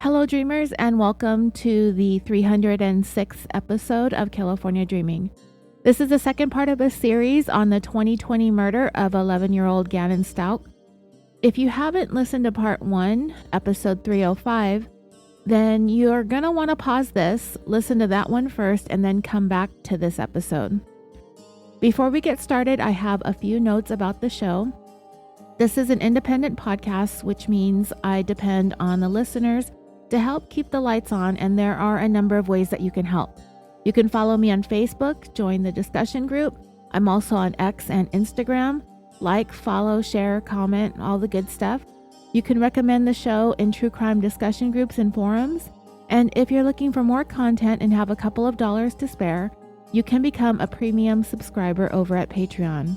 Hello, dreamers, and welcome to the 306th episode of California Dreaming. This is the second part of a series on the 2020 murder of 11-year-old Gannon Stauch. If you haven't listened to part 1, episode 305, then you're going to want to pause this, listen to that one first, and then come back to this episode. Before we get started, I have a few notes about the show. This is an independent podcast, which means I depend on the listeners to help keep the lights on, and there are a number of ways that you can help. You can follow me on Facebook, join the discussion group. I'm also on X and Instagram. Like, follow, share, comment, all the good stuff. You can recommend the show in true crime discussion groups and forums. And if you're looking for more content and have a couple of dollars to spare, you can become a premium subscriber over at Patreon.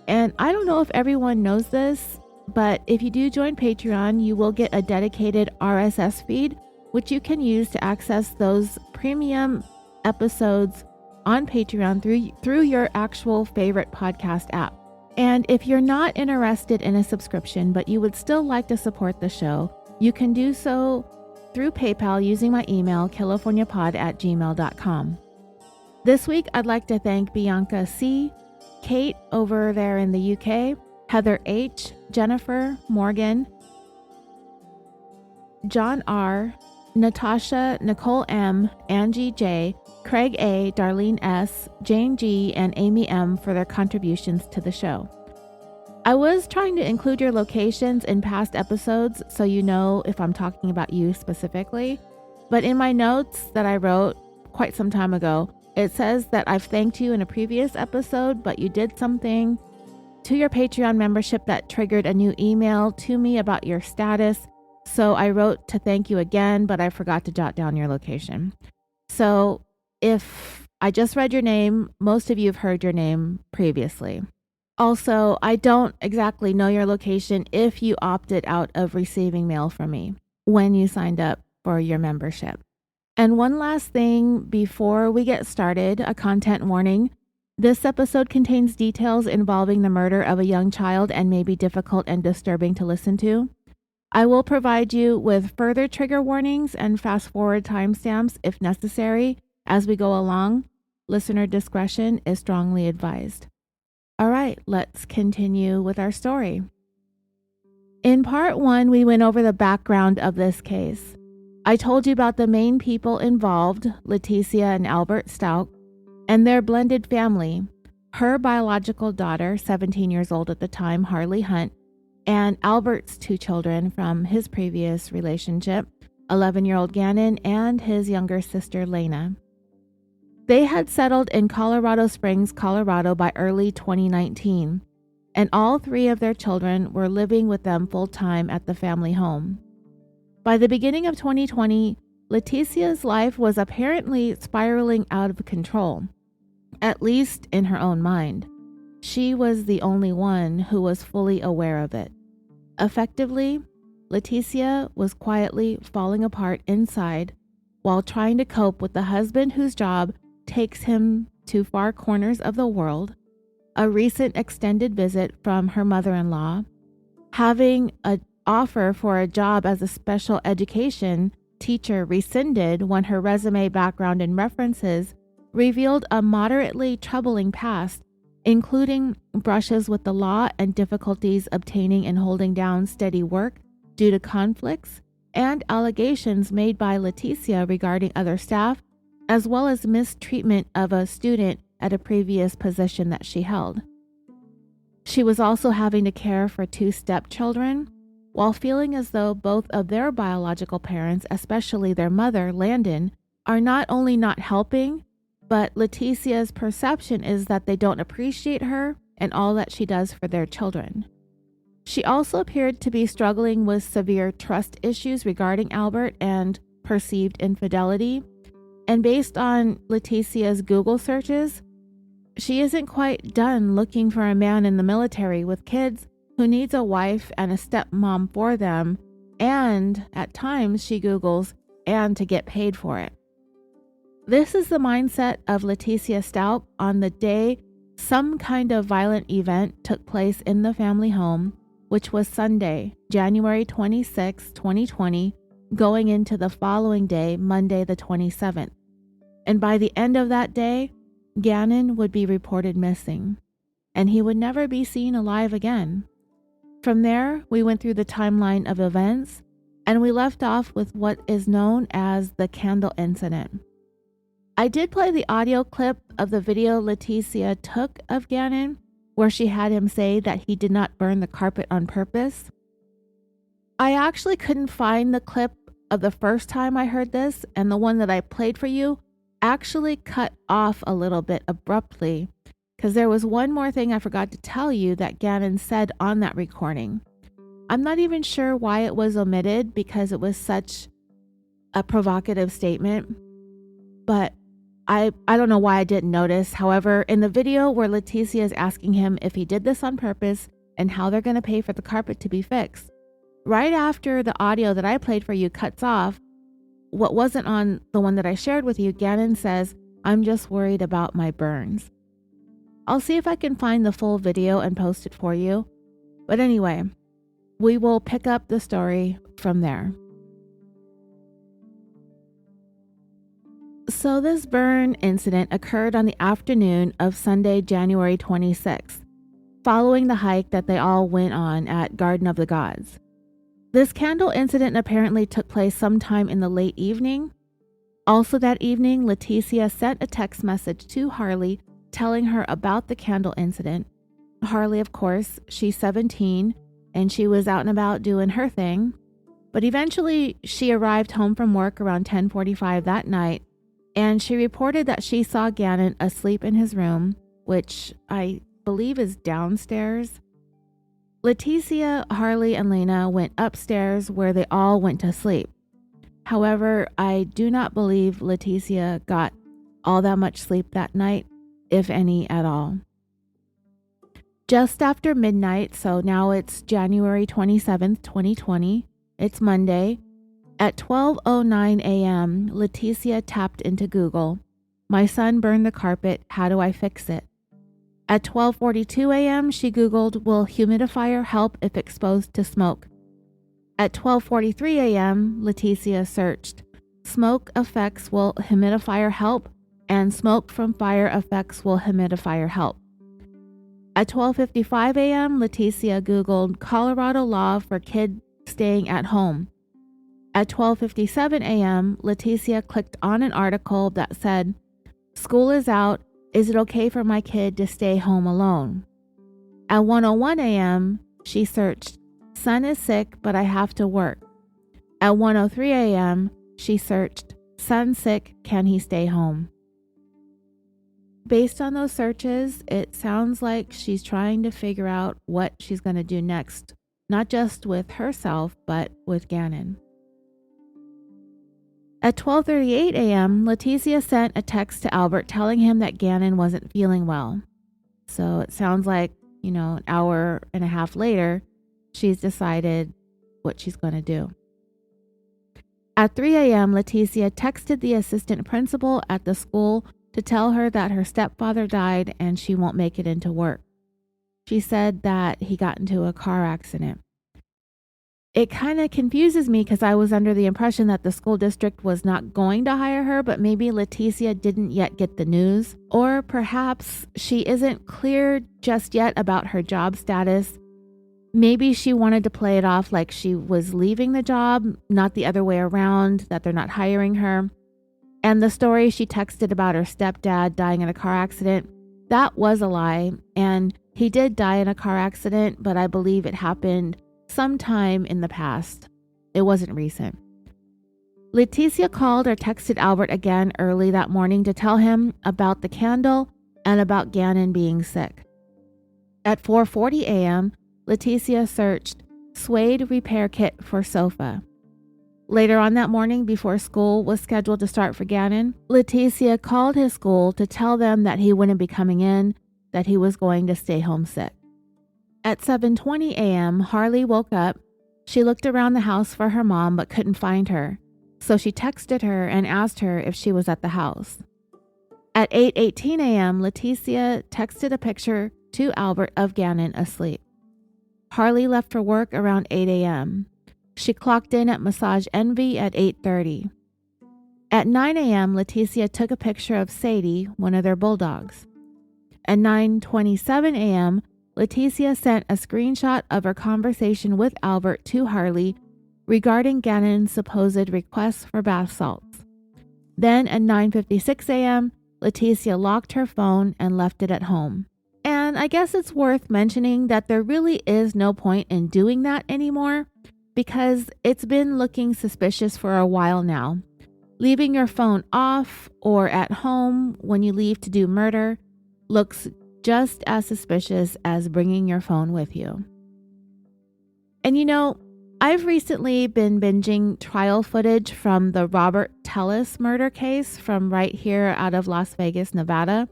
And I don't know if everyone knows this, but if you do join Patreon, you will get a dedicated RSS feed, which you can use to access those premium episodes on Patreon through your actual favorite podcast app. And if you're not interested in a subscription, but you would still like to support the show, you can do so through PayPal using my email, californiapod@gmail.com. This week, I'd like to thank Bianca C., Kate over there in the UK, Heather H., Jennifer, Morgan, John R., Natasha, Nicole M., Angie J., Craig A., Darlene S., Jane G., and Amy M. for their contributions to the show. I was trying to include your locations in past episodes so you know if I'm talking about you specifically, but in my notes that I wrote quite some time ago, it says that I've thanked you in a previous episode, but you did something to your Patreon membership that triggered a new email to me about your status. So I wrote to thank you again, but I forgot to jot down your location. So if I just read your name, most of you have heard your name previously. Also, I don't exactly know your location if you opted out of receiving mail from me when you signed up for your membership. And one last thing before we get started, a content warning. This episode contains details involving the murder of a young child and may be difficult and disturbing to listen to. I will provide you with further trigger warnings and fast forward timestamps if necessary as we go along. Listener discretion is strongly advised. All right, let's continue with our story. In part 1, we went over the background of this case. I told you about the main people involved, Letecia and Albert Stauch, and their blended family, her biological daughter, 17 years old at the time, Harley Hunt, and Albert's 2 children from his previous relationship, 11-year-old Gannon and his younger sister, Lena. They had settled in Colorado Springs, Colorado by early 2019, and all 3 of their children were living with them full-time at the family home. By the beginning of 2020, Letecia's life was apparently spiraling out of control. At least in her own mind. She was the only one who was fully aware of it. Effectively, Letecia was quietly falling apart inside while trying to cope with the husband whose job takes him to far corners of the world, a recent extended visit from her mother-in-law, having an offer for a job as a special education teacher rescinded when her resume, background, and references revealed a moderately troubling past, including brushes with the law and difficulties obtaining and holding down steady work due to conflicts, and allegations made by Letecia regarding other staff, as well as mistreatment of a student at a previous position that she held. She was also having to care for 2 stepchildren, while feeling as though both of their biological parents, especially their mother, Landon, are not only not helping, but Letecia's perception is that they don't appreciate her and all that she does for their children. She also appeared to be struggling with severe trust issues regarding Albert and perceived infidelity. And based on Letecia's Google searches, she isn't quite done looking for a man in the military with kids who needs a wife and a stepmom for them. And at times she Googles and to get paid for it. This is the mindset of Letecia Stauch on the day some kind of violent event took place in the family home, which was Sunday, January 26, 2020, going into the following day, Monday the 27th. And by the end of that day, Gannon would be reported missing, and he would never be seen alive again. From there, we went through the timeline of events, and we left off with what is known as the candle incident. I did play the audio clip of the video Letecia took of Gannon, where she had him say that he did not burn the carpet on purpose. I actually couldn't find the clip of the first time I heard this, and the one that I played for you actually cut off a little bit abruptly, because there was one more thing I forgot to tell you that Gannon said on that recording. I'm not even sure why it was omitted, because it was such a provocative statement, but I don't know why I didn't notice. However, in the video where Letecia is asking him if he did this on purpose and how they're going to pay for the carpet to be fixed, right after the audio that I played for you cuts off, what wasn't on the one that I shared with you, Gannon says, "I'm just worried about my burns." I'll see if I can find the full video and post it for you. But anyway, we will pick up the story from there. So this burn incident occurred on the afternoon of Sunday, January 26th, following the hike that they all went on at Garden of the Gods. This candle incident apparently took place sometime in the late evening. Also that evening, Letecia sent a text message to Harley telling her about the candle incident. Harley, of course, she's 17 and she was out and about doing her thing. But eventually she arrived home from work around 10:45 that night, and she reported that she saw Gannon asleep in his room, which I believe is downstairs. Letecia, Harley, and Lena went upstairs where they all went to sleep. However, I do not believe Letecia got all that much sleep that night, if any at all. Just after midnight, so now it's January 27th, 2020, it's Monday. At 12:09 a.m., Letecia tapped into Google. "My son burned the carpet, how do I fix it?" At 12:42 a.m., she Googled, "Will humidifier help if exposed to smoke?" At 12:43 a.m., Letecia searched, "Smoke effects will humidifier help?" and "Smoke from fire effects will humidifier help?" At 12:55 a.m., Letecia Googled, "Colorado law for kid staying at home." At 12:57 a.m., Letecia clicked on an article that said, "School is out. Is it okay for my kid to stay home alone?" At 1:01 a.m., she searched, "Son is sick, but I have to work." At 1:03 a.m., she searched, "Son sick, can he stay home?" Based on those searches, it sounds like she's trying to figure out what she's going to do next, not just with herself, but with Gannon. At 12:38 a.m., Letecia sent a text to Albert telling him that Gannon wasn't feeling well. So it sounds like, an hour and a half later, she's decided what she's going to do. At 3 a.m., Letecia texted the assistant principal at the school to tell her that her stepfather died and she won't make it into work. She said that he got into a car accident. It kind of confuses me because I was under the impression that the school district was not going to hire her, but maybe Letecia didn't yet get the news. Or perhaps she isn't clear just yet about her job status. Maybe she wanted to play it off like she was leaving the job, not the other way around, that they're not hiring her. And the story she texted about her stepdad dying in a car accident, that was a lie. And he did die in a car accident, but I believe it happened sometime in the past. It wasn't recent. Letecia called or texted Albert again early that morning to tell him about the candle and about Gannon being sick. At 4:40 a.m., Letecia searched suede repair kit for sofa. Later on that morning, before school was scheduled to start for Gannon, Letecia called his school to tell them that he wouldn't be coming in, that he was going to stay home sick. At 7:20 a.m., Harley woke up. She looked around the house for her mom but couldn't find her, so she texted her and asked her if she was at the house. At 8:18 a.m., Letecia texted a picture to Albert of Gannon asleep. Harley left for work around 8 a.m. She clocked in at Massage Envy at 8:30. At 9 a.m., Letecia took a picture of Sadie, one of their bulldogs. At 9:27 a.m., Letecia sent a screenshot of her conversation with Albert to Harley regarding Gannon's supposed requests for bath salts. Then at 9:56 a.m., Letecia locked her phone and left it at home. And I guess it's worth mentioning that there really is no point in doing that anymore because it's been looking suspicious for a while now. Leaving your phone off or at home when you leave to do murder looks just as suspicious as bringing your phone with you. And I've recently been binging trial footage from the Robert Tellis murder case from right here out of Las Vegas, Nevada.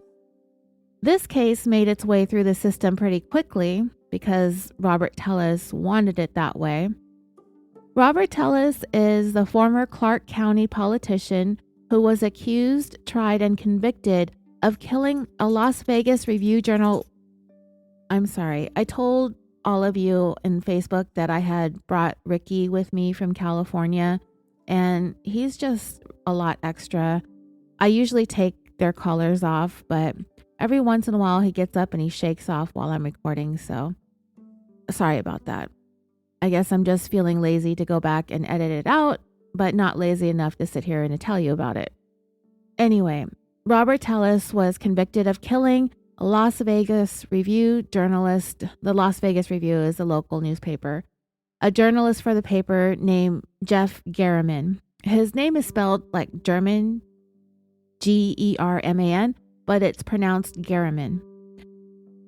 This case made its way through the system pretty quickly because Robert Tellis wanted it that way. Robert Tellis is the former Clark County politician who was accused, tried, and convicted of killing a Las Vegas Review-Journal. I told all of you in Facebook that I had brought Ricky with me from California, and he's just a lot extra. I usually take their collars off, but every once in a while he gets up and he shakes off while I'm recording, so sorry about that. I guess I'm just feeling lazy to go back and edit it out, but not lazy enough to sit here and to tell you about it. Anyway, Robert Tellis was convicted of killing a Las Vegas Review journalist. The Las Vegas Review is a local newspaper. A journalist for the paper named Jeff German. His name is spelled like German, German, but it's pronounced German.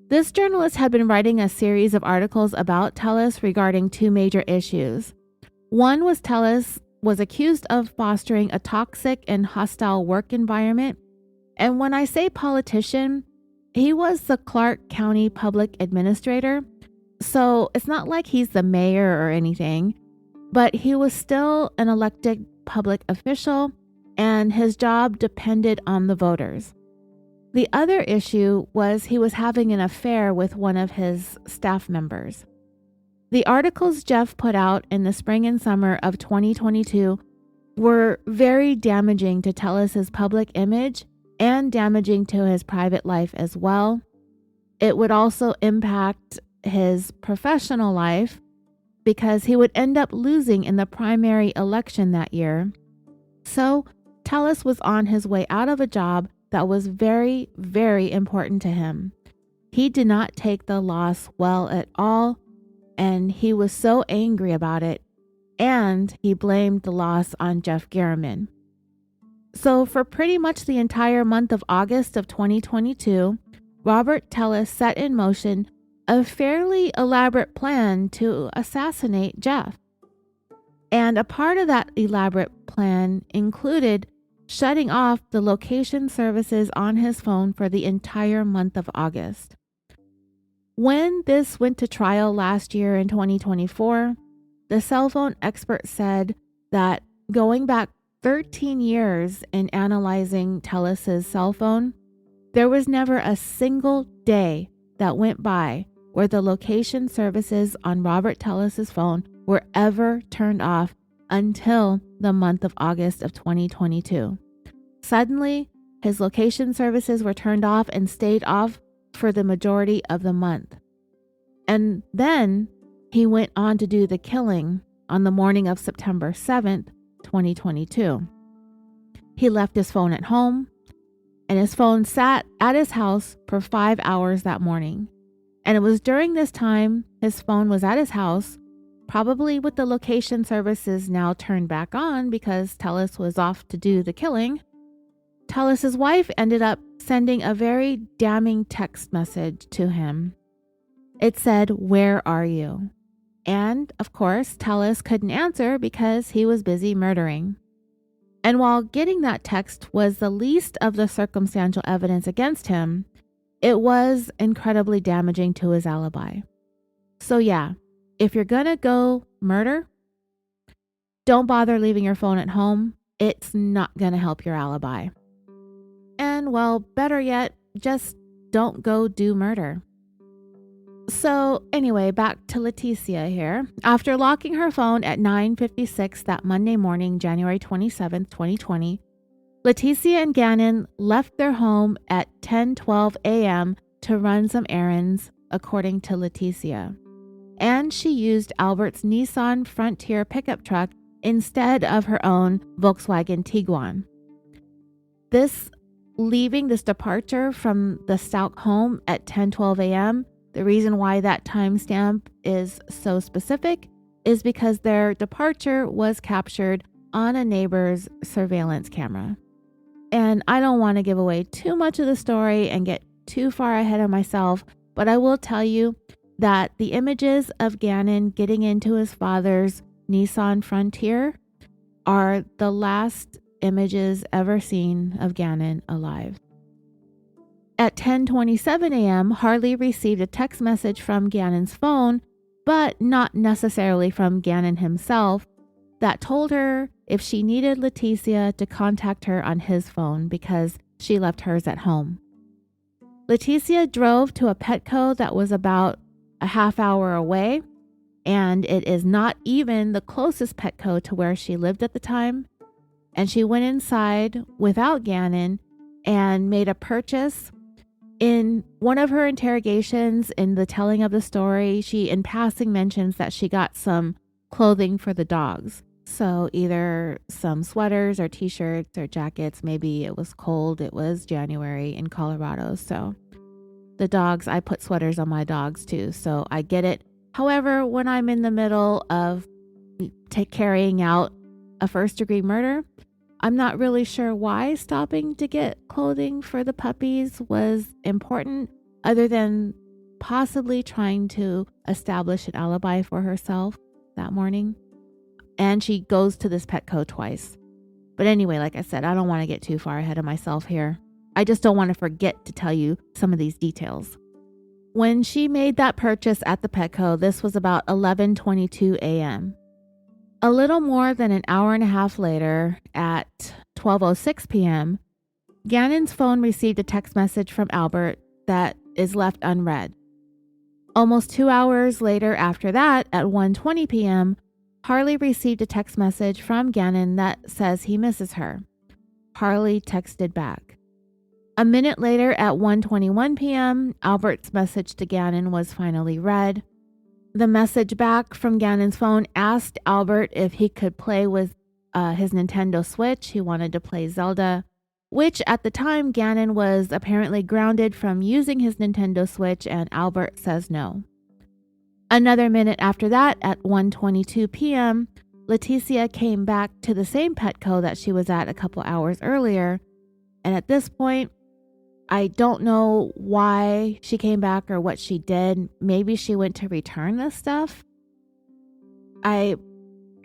This journalist had been writing a series of articles about Tellis regarding two major issues. One was Tellis was accused of fostering a toxic and hostile work environment. And when I say politician, he was the Clark County Public Administrator, so it's not like he's the mayor or anything, but he was still an elected public official, and his job depended on the voters. The other issue was he was having an affair with one of his staff members. The articles Jeff put out in the spring and summer of 2022 were very damaging to Tellis's public image and damaging to his private life as well. It would also impact his professional life because he would end up losing in the primary election that year. So Tellis was on his way out of a job that was very, very important to him. He did not take the loss well at all, and he was so angry about it, and he blamed the loss on Jeff German. So for pretty much the entire month of August of 2022, Robert Tellis set in motion a fairly elaborate plan to assassinate Jeff. And a part of that elaborate plan included shutting off the location services on his phone for the entire month of August. When this went to trial last year in 2024, the cell phone expert said that going back 13 years in analyzing Tellis's cell phone, there was never a single day that went by where the location services on Robert Tellis's phone were ever turned off until the month of August of 2022. Suddenly, his location services were turned off and stayed off for the majority of the month. And then he went on to do the killing on the morning of September 7th, 2022. He left his phone at home, and his phone sat at his house for 5 hours that morning. And it was during this time his phone was at his house, probably with the location services now turned back on because Tellis was off to do the killing. Tellis's wife ended up sending a very damning text message to him. It said, "Where are you?" And, of course, Tellis couldn't answer because he was busy murdering. And while getting that text was the least of the circumstantial evidence against him, it was incredibly damaging to his alibi. So yeah, if you're gonna go murder, don't bother leaving your phone at home. It's not gonna help your alibi. And well, better yet, just don't go do murder. So anyway, back to Letecia here. After locking her phone at 9:56 that Monday morning, January 27th, 2020, Letecia and Gannon left their home at 10:12 a.m. to run some errands, according to Letecia. And she used Albert's Nissan Frontier pickup truck instead of her own Volkswagen Tiguan. Leaving this departure from the Stauch home at 10:12 a.m., the reason why that timestamp is so specific is because their departure was captured on a neighbor's surveillance camera. And I don't want to give away too much of the story and get too far ahead of myself, but I will tell you that the images of Gannon getting into his father's Nissan Frontier are the last images ever seen of Gannon alive. At 10:27 a.m., Harley received a text message from Gannon's phone, but not necessarily from Gannon himself, that told her if she needed Letecia to contact her on his phone because she left hers at home. Letecia drove to a Petco that was about a half hour away, and it is not even the closest Petco to where she lived at the time. And she went inside without Gannon and made a purchase. In one of her interrogations, in the telling of the story, she in passing mentions that she got some clothing for the dogs. So either some sweaters or t-shirts or jackets. Maybe it was cold. It was January in Colorado. So the dogs, I put sweaters on my dogs too. So I get it. However, when I'm in the middle of carrying out a first-degree murder, I'm not really sure why stopping to get clothing for the puppies was important, other than possibly trying to establish an alibi for herself that morning. And she goes to this Petco twice. But anyway, like I said, I don't want to get too far ahead of myself here. I just don't want to forget to tell you some of these details. When she made that purchase at the Petco, this was about 11:22 a.m. A little more than an hour and a half later, at 12:06 p.m., Gannon's phone received a text message from Albert that is left unread. Almost 2 hours later after that, at 1:20 p.m., Harley received a text message from Gannon that says he misses her. Harley texted back. A minute later, at 1:21 p.m., Albert's message to Gannon was finally read. The message back from Gannon's phone asked Albert if he could play with his Nintendo Switch. He wanted to play Zelda, which at the time Gannon was apparently grounded from using his Nintendo Switch, and Albert says no. Another minute after that, at 1:22 p.m., Letecia came back to the same Petco that she was at a couple hours earlier, and at this point, I don't know why she came back or what she did. Maybe she went to return this stuff. I,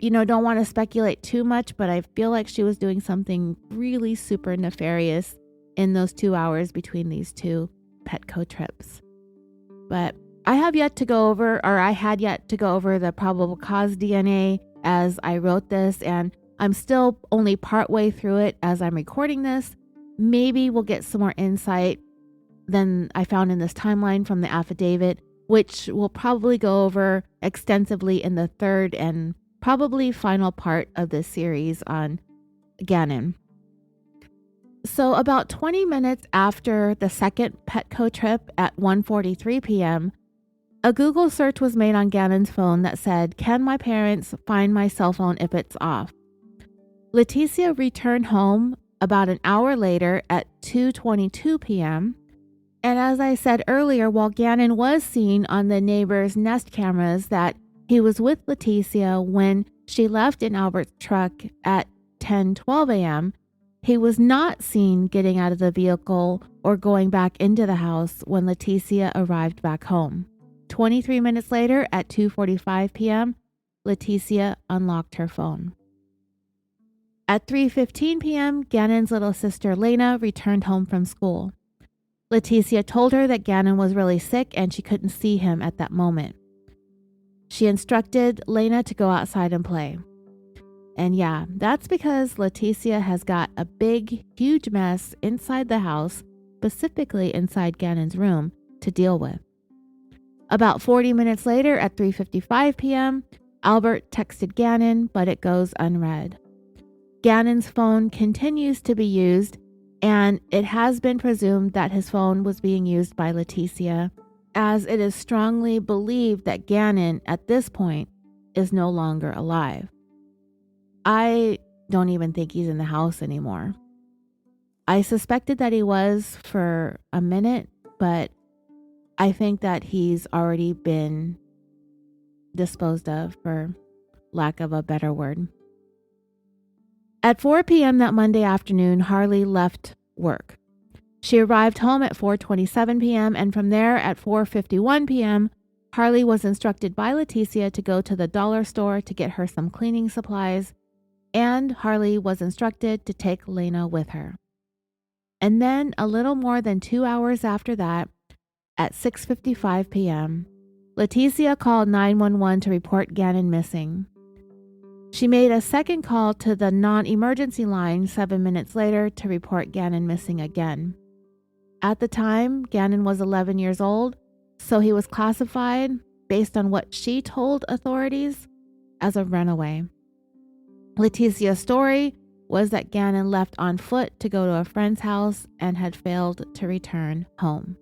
don't want to speculate too much, but I feel like she was doing something really super nefarious in those 2 hours between these two Petco trips. But I had yet to go over the probable cause DNA as I wrote this, and I'm still only partway through it as I'm recording this. Maybe we'll get some more insight than I found in this timeline from the affidavit, which we'll probably go over extensively in the third and probably final part of this series on Gannon. So about 20 minutes after the second Petco trip at 1:43 p.m., a Google search was made on Gannon's phone that said, "Can my parents find my cell phone if it's off?" Letecia returned home about an hour later at 2:22 p.m. And as I said earlier, while Gannon was seen on the neighbor's Nest cameras that he was with Letecia when she left in Albert's truck at 10:12 a.m., he was not seen getting out of the vehicle or going back into the house when Letecia arrived back home. 23 minutes later at 2:45 p.m., Letecia unlocked her phone. At 3:15 p.m., Gannon's little sister Lena returned home from school. Letecia told her that Gannon was really sick and she couldn't see him at that moment. She instructed Lena to go outside and play. And yeah, that's because Letecia has got a big, huge mess inside the house, specifically inside Gannon's room, to deal with. About 40 minutes later at 3:55 p.m., Albert texted Gannon, but it goes unread. Gannon's phone continues to be used, and it has been presumed that his phone was being used by Letecia, as it is strongly believed that Gannon, at this point, is no longer alive. I don't even think he's in the house anymore. I suspected that he was for a minute, but I think that he's already been disposed of, for lack of a better word. At 4 p.m. that Monday afternoon, Harley left work. She arrived home at 4:27 p.m. and from there at 4:51 p.m., Harley was instructed by Letecia to go to the dollar store to get her some cleaning supplies, and Harley was instructed to take Lena with her. And then a little more than 2 hours after that, at 6:55 p.m., Letecia called 911 to report Gannon missing. She made a second call to the non-emergency line 7 minutes later to report Gannon missing again. At the time, Gannon was 11 years old, so he was classified, based on what she told authorities, as a runaway. Letecia's story was that Gannon left on foot to go to a friend's house and had failed to return home.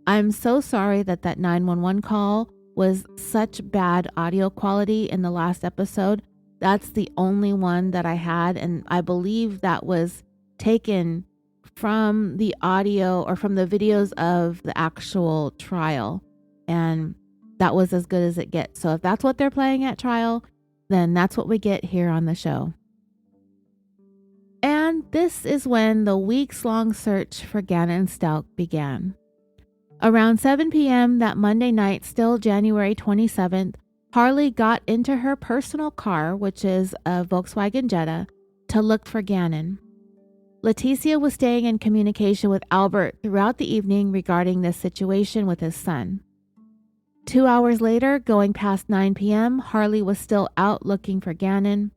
I'm so sorry that 911 call was such bad audio quality in the last episode. That's the only one that I had, and I believe that was taken from the audio or from the videos of the actual trial, and that was as good as it gets. So if that's what they're playing at trial, then that's what we get here on the show. And this is when the weeks-long search for Gannon Stauch began. Around 7 p.m. that Monday night, still January 27th, Harley got into her personal car, which is a Volkswagen Jetta, to look for Gannon. Letecia was staying in communication with Albert throughout the evening regarding this situation with his son. 2 hours later, going past 9 p.m., Harley was still out looking for Gannon.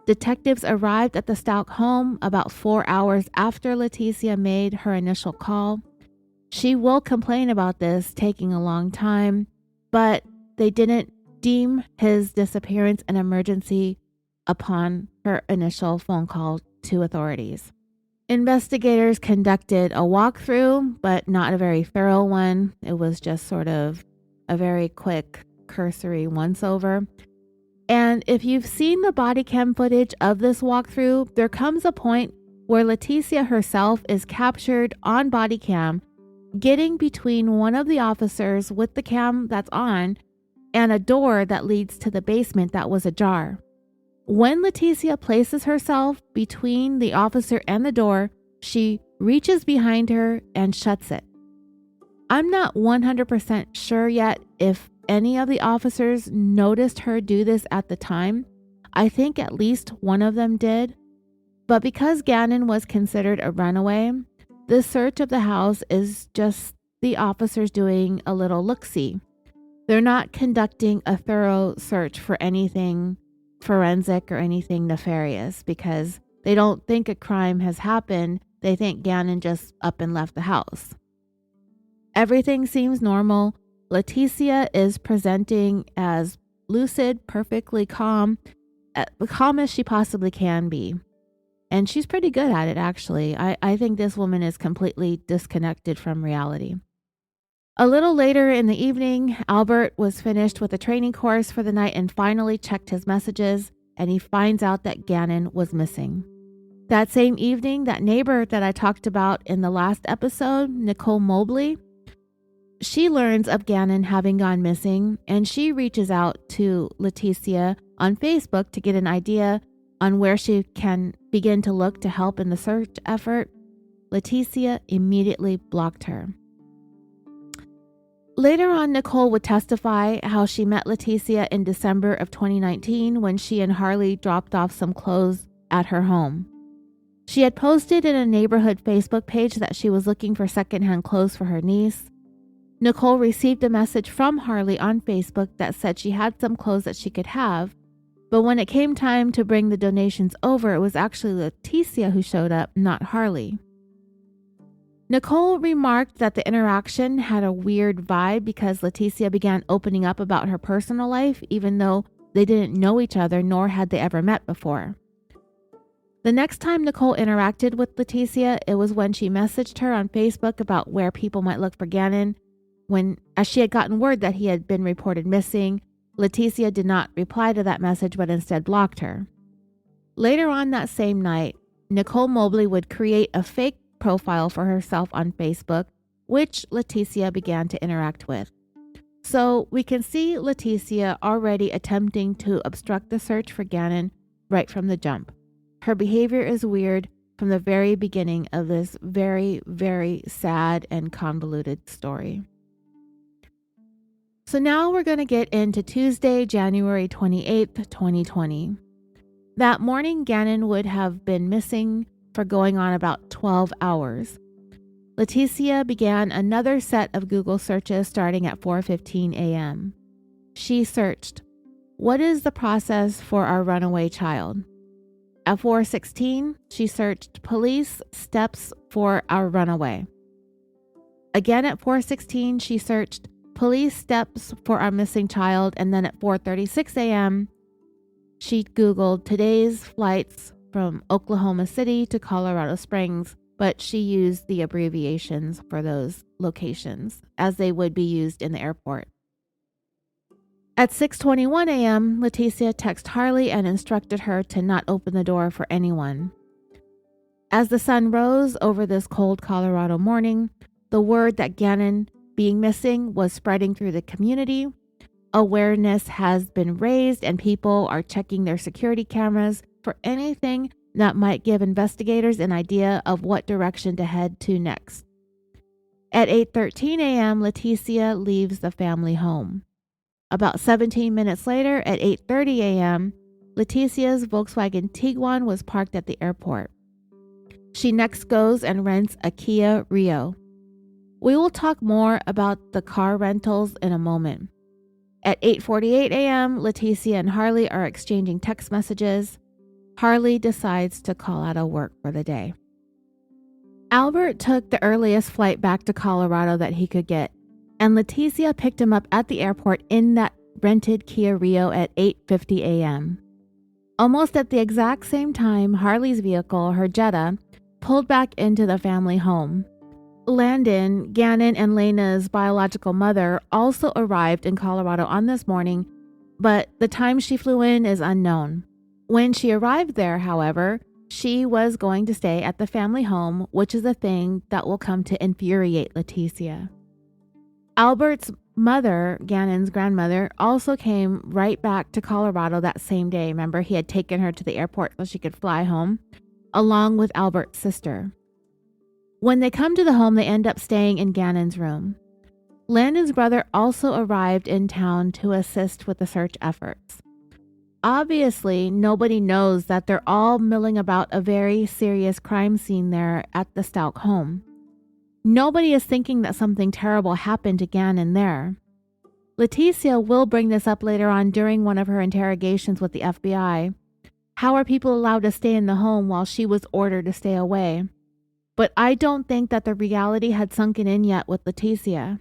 Detectives arrived at the Stauch home about 4 hours after Letecia made her initial call. She will complain about this taking a long time, but they didn't deem his disappearance an emergency upon her initial phone call to authorities. Investigators conducted a walkthrough, but not a very thorough one. It was just sort of a very quick, cursory once-over. And if you've seen the body cam footage of this walkthrough, there comes a point where Letecia herself is captured on body cam getting between one of the officers with the cam that's on and a door that leads to the basement that was ajar. When Letecia places herself between the officer and the door, she reaches behind her and shuts it. I'm not 100% sure yet if any of the officers noticed her do this at the time. I think at least one of them did. But because Gannon was considered a runaway, the search of the house is just the officers doing a little look-see. They're not conducting a thorough search for anything forensic or anything nefarious because they don't think a crime has happened. They think Gannon just up and left the house. Everything seems normal. Letecia is presenting as lucid, perfectly calm as she possibly can be. And she's pretty good at it, actually. I think this woman is completely disconnected from reality. A little later in the evening, Albert was finished with a training course for the night and finally checked his messages, and he finds out that Gannon was missing. That same evening, that neighbor that I talked about in the last episode, Nicole Mobley, she learns of Gannon having gone missing, and she reaches out to Letecia on Facebook to get an idea on where she can begin to look to help in the search effort. Letecia immediately blocked her. Later on, Nicole would testify how she met Letecia in December of 2019 when she and Harley dropped off some clothes at her home. She had posted in a neighborhood Facebook page that she was looking for secondhand clothes for her niece. Nicole received a message from Harley on Facebook that said she had some clothes that she could have, but when it came time to bring the donations over, it was actually Letecia who showed up, not Harley. Nicole remarked that the interaction had a weird vibe because Letecia began opening up about her personal life, even though they didn't know each other nor had they ever met before. The next time Nicole interacted with Letecia, it was when she messaged her on Facebook about where people might look for Gannon. As she had gotten word that he had been reported missing, Letecia did not reply to that message but instead blocked her. Later on that same night, Nicole Mobley would create a fake profile for herself on Facebook, which Letecia began to interact with. So we can see Letecia already attempting to obstruct the search for Gannon right from the jump. Her behavior is weird from the very beginning of this very, very sad and convoluted story. So now we're going to get into Tuesday, January 28th, 2020. That morning, Gannon would have been missing for going on about 12 hours. Letecia began another set of Google searches starting at 4:15 a.m. She searched, "What is the process for our runaway child?" At 4:16, she searched police steps for our runaway. Again at 4:16, she searched police steps for our missing child, and then at 4:36 a.m., she Googled today's flights from Oklahoma City to Colorado Springs, but she used the abbreviations for those locations as they would be used in the airport. At 6:21 a.m., Letecia texted Harley and instructed her to not open the door for anyone. As the sun rose over this cold Colorado morning, the word that Gannon being missing was spreading through the community. Awareness has been raised and people are checking their security cameras for anything that might give investigators an idea of what direction to head to next. At 8:13 a.m., Letecia leaves the family home. About 17 minutes later, at 8:30 a.m., Letecia's Volkswagen Tiguan was parked at the airport. She next goes and rents a Kia Rio. We will talk more about the car rentals in a moment. At 8:48 a.m., Letecia and Harley are exchanging text messages. Harley decides to call out of work for the day. Albert took the earliest flight back to Colorado that he could get, and Letecia picked him up at the airport in that rented Kia Rio at 8:50 a.m. Almost at the exact same time, Harley's vehicle, her Jetta, pulled back into the family home. Landon, Gannon, and Lena's biological mother also arrived in Colorado on this morning, but the time she flew in is unknown. When she arrived there, however, she was going to stay at the family home, which is a thing that will come to infuriate Letecia. Albert's mother, Gannon's grandmother, also came right back to Colorado that same day. Remember, he had taken her to the airport so she could fly home, along with Albert's sister. When they come to the home, they end up staying in Gannon's room. Landon's brother also arrived in town to assist with the search efforts. Obviously, nobody knows that they're all milling about a very serious crime scene there at the Stauch home. Nobody is thinking that something terrible happened to Gannon there. Letecia will bring this up later on during one of her interrogations with the FBI. How are people allowed to stay in the home while she was ordered to stay away? But I don't think that the reality had sunken in yet with Letecia.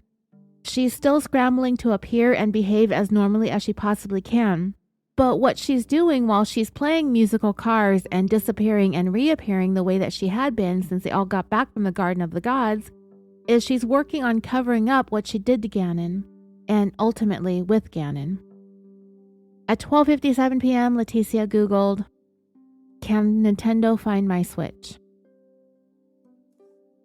She's still scrambling to appear and behave as normally as she possibly can. But what she's doing while she's playing musical cars and disappearing and reappearing the way that she had been since they all got back from the Garden of the Gods is she's working on covering up what she did to Gannon, and ultimately with Gannon. At 12:57 p.m., Letecia Googled, "Can Nintendo find my Switch?"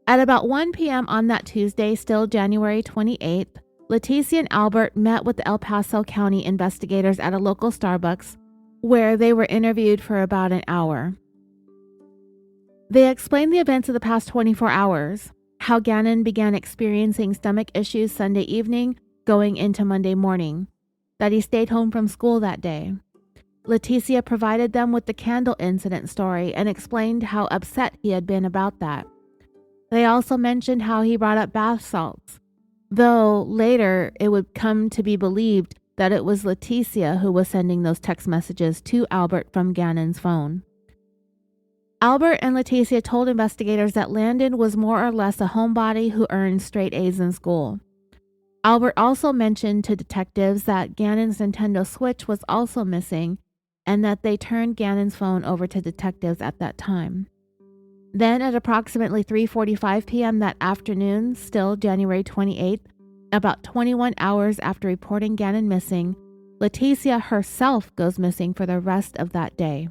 At about 1 p.m. on that Tuesday, still January 28th, Letecia and Albert met with the El Paso County investigators at a local Starbucks, where they were interviewed for about an hour. They explained the events of the past 24 hours, how Gannon began experiencing stomach issues Sunday evening going into Monday morning, that he stayed home from school that day. Letecia provided them with the candle incident story and explained how upset he had been about that. They also mentioned how he brought up bath salts, though later it would come to be believed that it was Letecia who was sending those text messages to Albert from Gannon's phone. Albert and Letecia told investigators that Landon was more or less a homebody who earned straight A's in school. Albert also mentioned to detectives that Gannon's Nintendo Switch was also missing and that they turned Gannon's phone over to detectives at that time. Then at approximately 3:45 p.m. that afternoon, still January 28th, about 21 hours after reporting Gannon missing, Letecia herself goes missing for the rest of that day.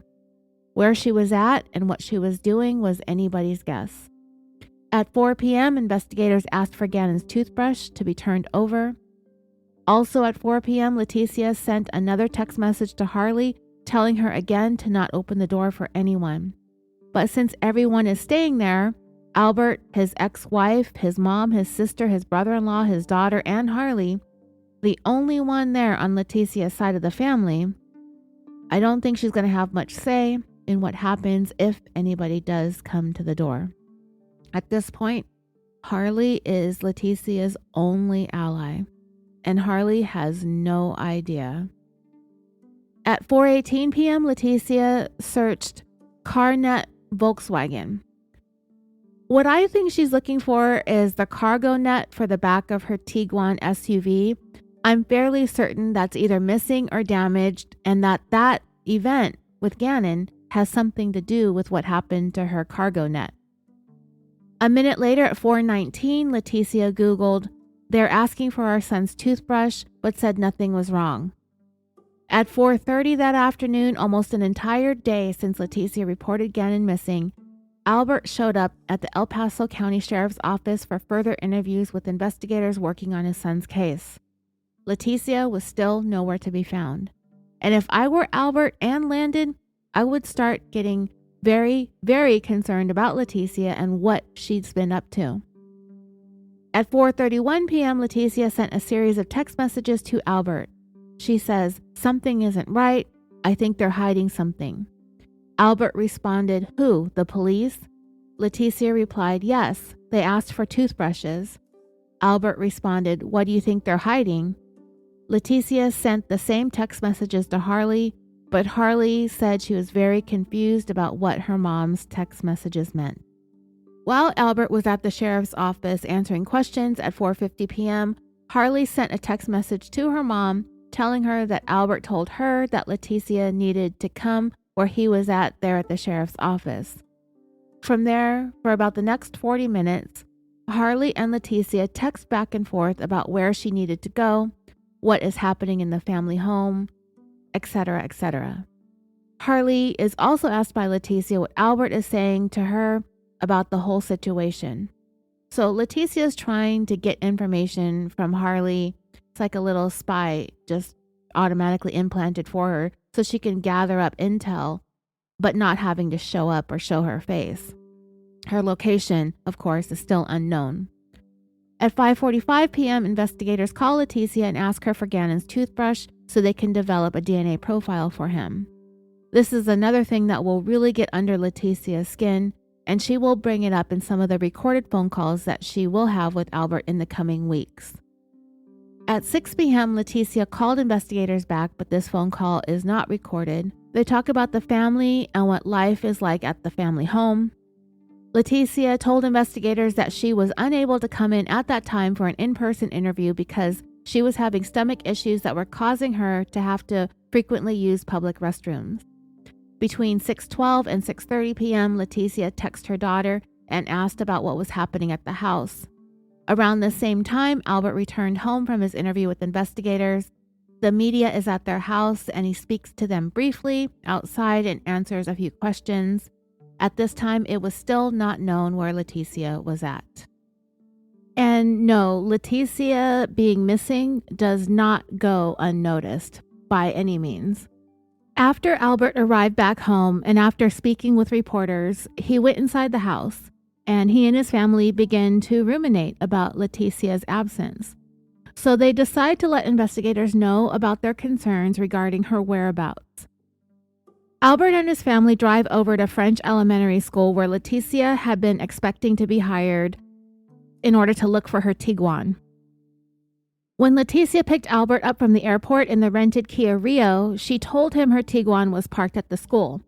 Where she was at and what she was doing was anybody's guess. At 4 p.m., investigators asked for Gannon's toothbrush to be turned over. Also at 4 p.m., Letecia sent another text message to Harley telling her again to not open the door for anyone. But since everyone is staying there, Albert, his ex-wife, his mom, his sister, his brother-in-law, his daughter, and Harley, the only one there on Letecia's side of the family, I don't think she's going to have much say in what happens if anybody does come to the door. At this point, Harley is Letecia's only ally, and Harley has no idea. At 4:18 p.m., Letecia searched CarNet Volkswagen. What I think she's looking for is the cargo net for the back of her Tiguan SUV. I'm fairly certain that's either missing or damaged, and that event with Gannon has something to do with what happened to her cargo net. A minute later at 4:19, Letecia Googled, "They're asking for our son's toothbrush, but said nothing was wrong." At 4:30 that afternoon, almost an entire day since Letecia reported Gannon missing, Albert showed up at the El Paso County Sheriff's Office for further interviews with investigators working on his son's case. Letecia was still nowhere to be found. And if I were Albert and Landon, I would start getting very, very concerned about Letecia and what she's been up to. At 4:31 p.m., Letecia sent a series of text messages to Albert. She says, "Something isn't right. I think they're hiding something." Albert responded, "Who, the police?" Letecia replied, "Yes, they asked for toothbrushes." Albert responded, "What do you think they're hiding?" Letecia sent the same text messages to Harley, but Harley said she was very confused about what her mom's text messages meant. While Albert was at the sheriff's office answering questions at 4:50 p.m., Harley sent a text message to her mom telling her that Albert told her that Letecia needed to come where he was at there at the sheriff's office. From there, for about the next 40 minutes, Harley and Letecia text back and forth about where she needed to go, what is happening in the family home, etc., etc. Harley is also asked by Letecia what Albert is saying to her about the whole situation. So Letecia is trying to get information from Harley. It's like a little spy just automatically implanted for her so she can gather up intel, but not having to show up or show her face. Her location, of course, is still unknown. At 5:45 p.m., investigators call Letecia and ask her for Gannon's toothbrush so they can develop a DNA profile for him. This is another thing that will really get under Letecia's skin, and she will bring it up in some of the recorded phone calls that she will have with Albert in the coming weeks. At 6 p.m., Letecia called investigators back, but this phone call is not recorded. They talk about the family and what life is like at the family home. Letecia told investigators that she was unable to come in at that time for an in-person interview because she was having stomach issues that were causing her to have to frequently use public restrooms. Between 6:12 and 6:30 p.m., Letecia texted her daughter and asked about what was happening at the house. Around the same time, Albert returned home from his interview with investigators. The media is at their house and he speaks to them briefly outside and answers a few questions. At this time, it was still not known where Letecia was at. And no, Letecia being missing does not go unnoticed by any means. After Albert arrived back home and after speaking with reporters, he went inside the house and he and his family began to ruminate about Letecia's absence. So they decide to let investigators know about their concerns regarding her whereabouts. Albert and his family drive over to French Elementary School where Letecia had been expecting to be hired in order to look for her Tiguan. When Letecia picked Albert up from the airport in the rented Kia Rio, she told him her Tiguan was parked at the school.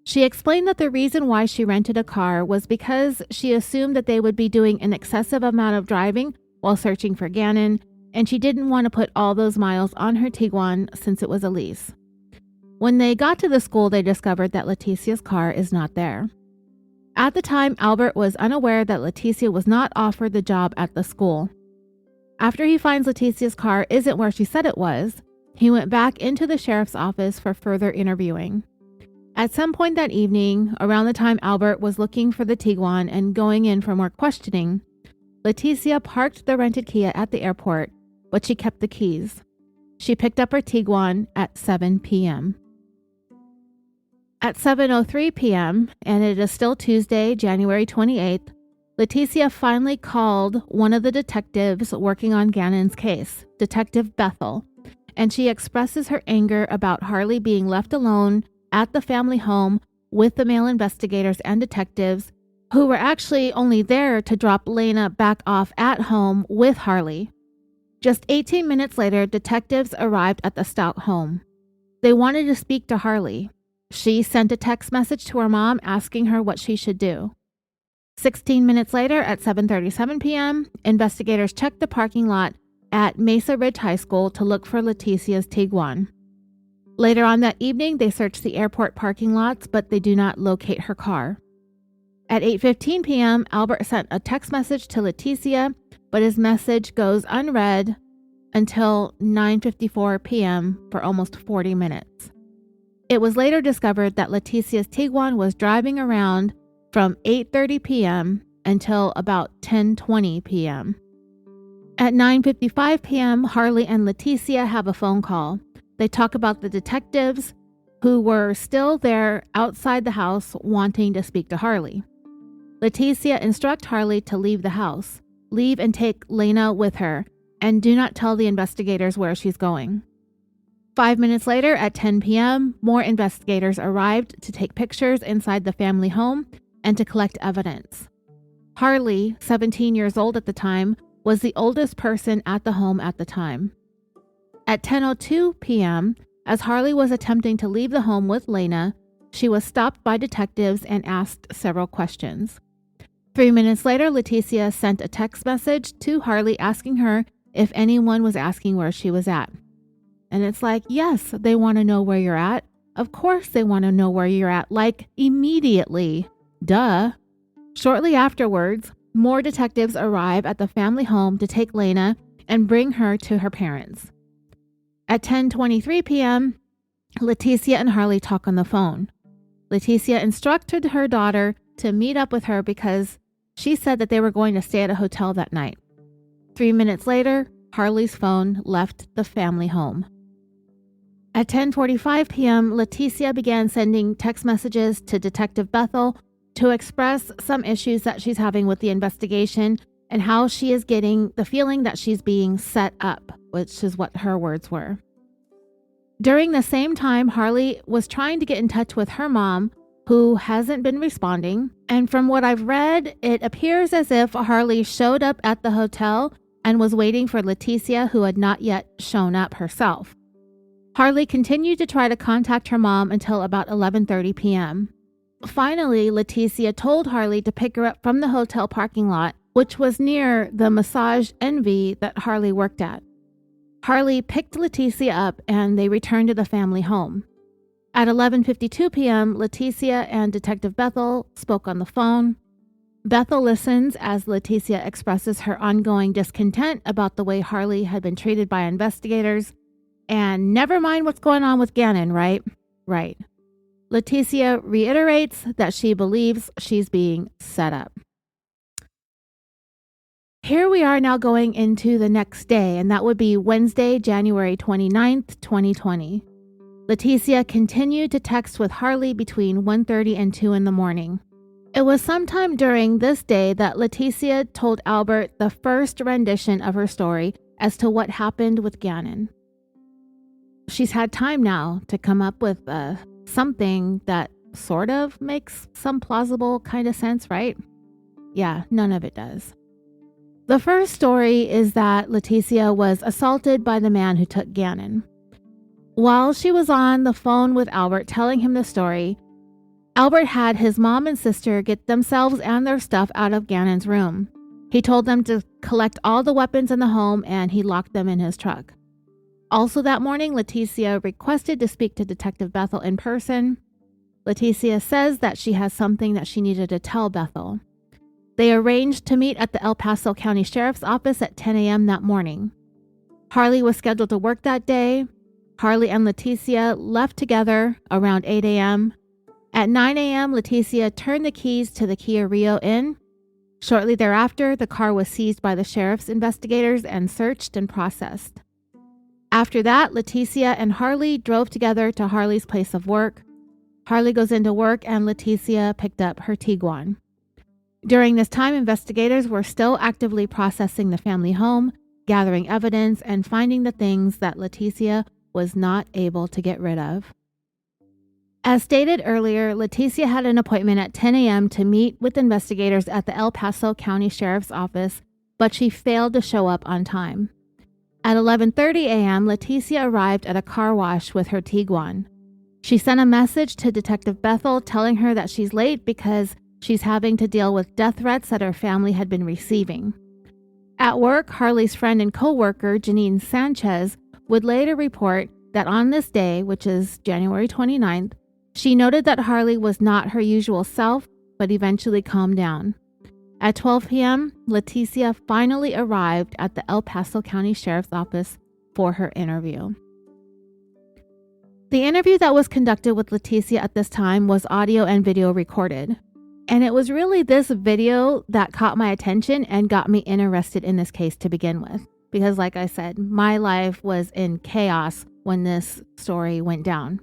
She explained that the reason why she rented a car was because she assumed that they would be doing an excessive amount of driving while searching for Gannon, and she didn't want to put all those miles on her Tiguan since it was a lease. When they got to the school, they discovered that Letecia's car is not there. At the time, Albert was unaware that Letecia was not offered the job at the school. After he finds Letecia's car isn't where she said it was, he went back into the sheriff's office for further interviewing. At some point that evening, around the time Albert was looking for the Tiguan and going in for more questioning, Letecia parked the rented Kia at the airport, but she kept the keys. She picked up her Tiguan at 7 p.m. At 7:03 p.m., and it is still Tuesday, January 28th, Letecia finally called one of the detectives working on Gannon's case, Detective Bethel, and she expresses her anger about Harley being left alone at the family home with the male investigators and detectives who were actually only there to drop Lena back off at home with Harley. Just 18 minutes later, detectives arrived at the Stauch home. They wanted to speak to Harley. She sent a text message to her mom asking her what she should do. 16 minutes later, at 7:37 p.m., investigators checked the parking lot at Mesa Ridge High School to look for Letecia's Tiguan. Later on that evening, they searched the airport parking lots, but they do not locate her car. At 8:15 p.m., Albert sent a text message to Letecia, but his message goes unread until 9:54 p.m. for almost 40 minutes. It was later discovered that Letecia's Tiguan was driving around from 8:30 p.m. until about 10:20 p.m. At 9:55 p.m., Harley and Letecia have a phone call. They talk about the detectives who were still there outside the house wanting to speak to Harley. Letecia instructs Harley to leave the house, leave and take Lena with her, and do not tell the investigators where she's going. 5 minutes later, at 10 p.m., more investigators arrived to take pictures inside the family home and to collect evidence. Harley, 17 years old at the time, was the oldest person at the home at the time. At 10:02 p.m., as Harley was attempting to leave the home with Lena, she was stopped by detectives and asked several questions. 3 minutes later, Letecia sent a text message to Harley asking her if anyone was asking where she was at. And it's like, yes, they want to know where you're at. Of course they want to know where you're at, like immediately. Duh. Shortly afterwards, more detectives arrive at the family home to take Lena and bring her to her parents. At 10:23 p.m., Letecia and Harley talk on the phone. Letecia instructed her daughter to meet up with her because she said that they were going to stay at a hotel that night. 3 minutes later, Harley's phone left the family home. At 10:45 p.m., Letecia began sending text messages to Detective Bethel to express some issues that she's having with the investigation and how she is getting the feeling that she's being set up, which is what her words were. During the same time, Harley was trying to get in touch with her mom, who hasn't been responding. And from what I've read, it appears as if Harley showed up at the hotel and was waiting for Letecia, who had not yet shown up herself. Harley continued to try to contact her mom until about 11:30 p.m. Finally, Letecia told Harley to pick her up from the hotel parking lot, which was near the Massage Envy that Harley worked at. Harley picked Letecia up and they returned to the family home. At 11:52 p.m., Letecia and Detective Bethel spoke on the phone. Bethel listens as Letecia expresses her ongoing discontent about the way Harley had been treated by investigators. And never mind what's going on with Gannon, right? Right. Letecia reiterates that she believes she's being set up. Here we are now going into the next day, and that would be Wednesday, January 29th, 2020. Letecia continued to text with Harley between 1:30 and 2 in the morning. It was sometime during this day that Letecia told Albert the first rendition of her story as to what happened with Gannon. She's had time now to come up with something that sort of makes some plausible kind of sense, right? Yeah, none of it does. The first story is that Letecia was assaulted by the man who took Gannon. While she was on the phone with Albert telling him the story, Albert had his mom and sister get themselves and their stuff out of Gannon's room. He told them to collect all the weapons in the home and he locked them in his truck. Also that morning, Letecia requested to speak to Detective Bethel in person. Letecia says that she has something that she needed to tell Bethel. They arranged to meet at the El Paso County Sheriff's Office at 10 a.m. that morning. Harley was scheduled to work that day. Harley and Letecia left together around 8 a.m. At 9 a.m., Letecia turned the keys to the Kia Rio in. Shortly thereafter, the car was seized by the sheriff's investigators and searched and processed. After that, Letecia and Harley drove together to Harley's place of work. Harley goes into work and Letecia picked up her Tiguan. During this time, investigators were still actively processing the family home, gathering evidence, and finding the things that Letecia was not able to get rid of. As stated earlier, Letecia had an appointment at 10 a.m. to meet with investigators at the El Paso County Sheriff's Office, but she failed to show up on time. At 11:30 a.m., Letecia arrived at a car wash with her Tiguan. She sent a message to Detective Bethel telling her that she's late because she's having to deal with death threats that her family had been receiving. At work, Harley's friend and co-worker, Janine Sanchez, would later report that on this day, which is January 29th, she noted that Harley was not her usual self, but eventually calmed down. At 12 p.m., Letecia finally arrived at the El Paso County Sheriff's Office for her interview. The interview that was conducted with Letecia at this time was audio and video recorded. And it was really this video that caught my attention and got me interested in this case to begin with. Because like I said, my life was in chaos when this story went down.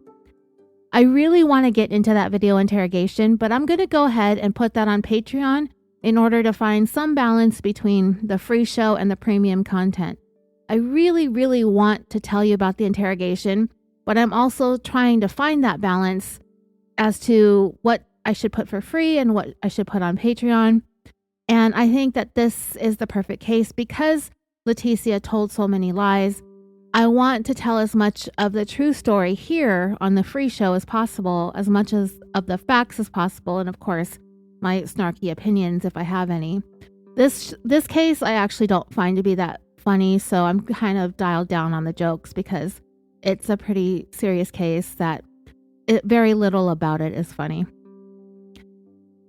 I really want to get into that video interrogation, but I'm going to go ahead and put that on Patreon in order to find some balance between the free show and the premium content. I really, really want to tell you about the interrogation, but I'm also trying to find that balance as to what I should put for free and what I should put on Patreon. And I think that this is the perfect case because Letecia told so many lies. I want to tell as much of the true story here on the free show as possible, as much as of the facts as possible, and of course, my snarky opinions if I have any. This case I actually don't find to be that funny, so I'm kind of dialed down on the jokes because it's a pretty serious case that very little about it is funny.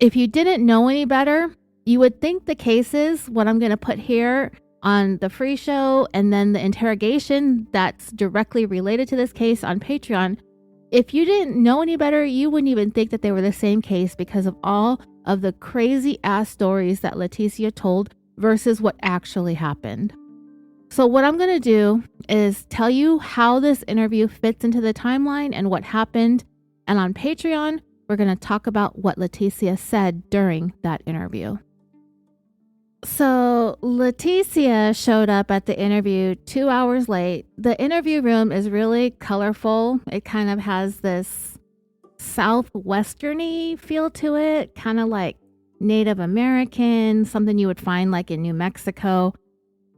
If you didn't know any better, you would think the cases, what I'm going to put here on the free show and then the interrogation that's directly related to this case on Patreon, if you didn't know any better, you wouldn't even think that they were the same case because of all of the crazy ass stories that Letecia told versus what actually happened. So what I'm going to do is tell you how this interview fits into the timeline and what happened. And on Patreon, we're going to talk about what Letecia said during that interview. So Letecia showed up at the interview 2 hours late. The interview room is really colorful. It kind of has this southwesterny feel to it, kind of like Native American, something you would find like in New Mexico.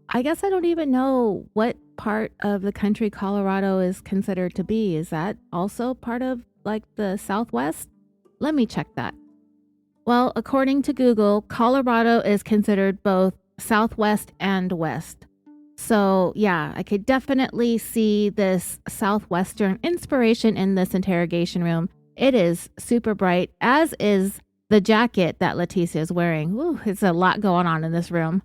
I guess I don't even know what part of the country Colorado is considered to be. Is that also part of like the Southwest? Let me check that. Well, according to Google, Colorado is considered both Southwest and West. So yeah, I could definitely see this Southwestern inspiration in this interrogation room. It is super bright, as is the jacket that Letecia is wearing. Ooh, it's a lot going on in this room.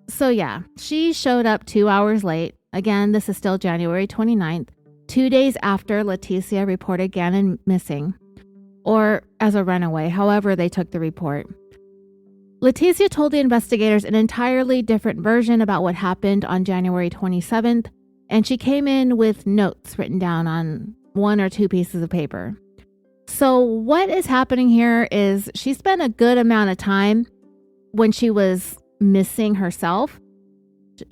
So yeah, she showed up 2 hours late. Again, this is still January 29th, 2 days after Letecia reported Gannon missing, or as a runaway, however they took the report. Letecia told the investigators an entirely different version about what happened on January 27th, and she came in with notes written down on 1 or 2 pieces of paper. So what is happening here is she spent a good amount of time when she was missing herself.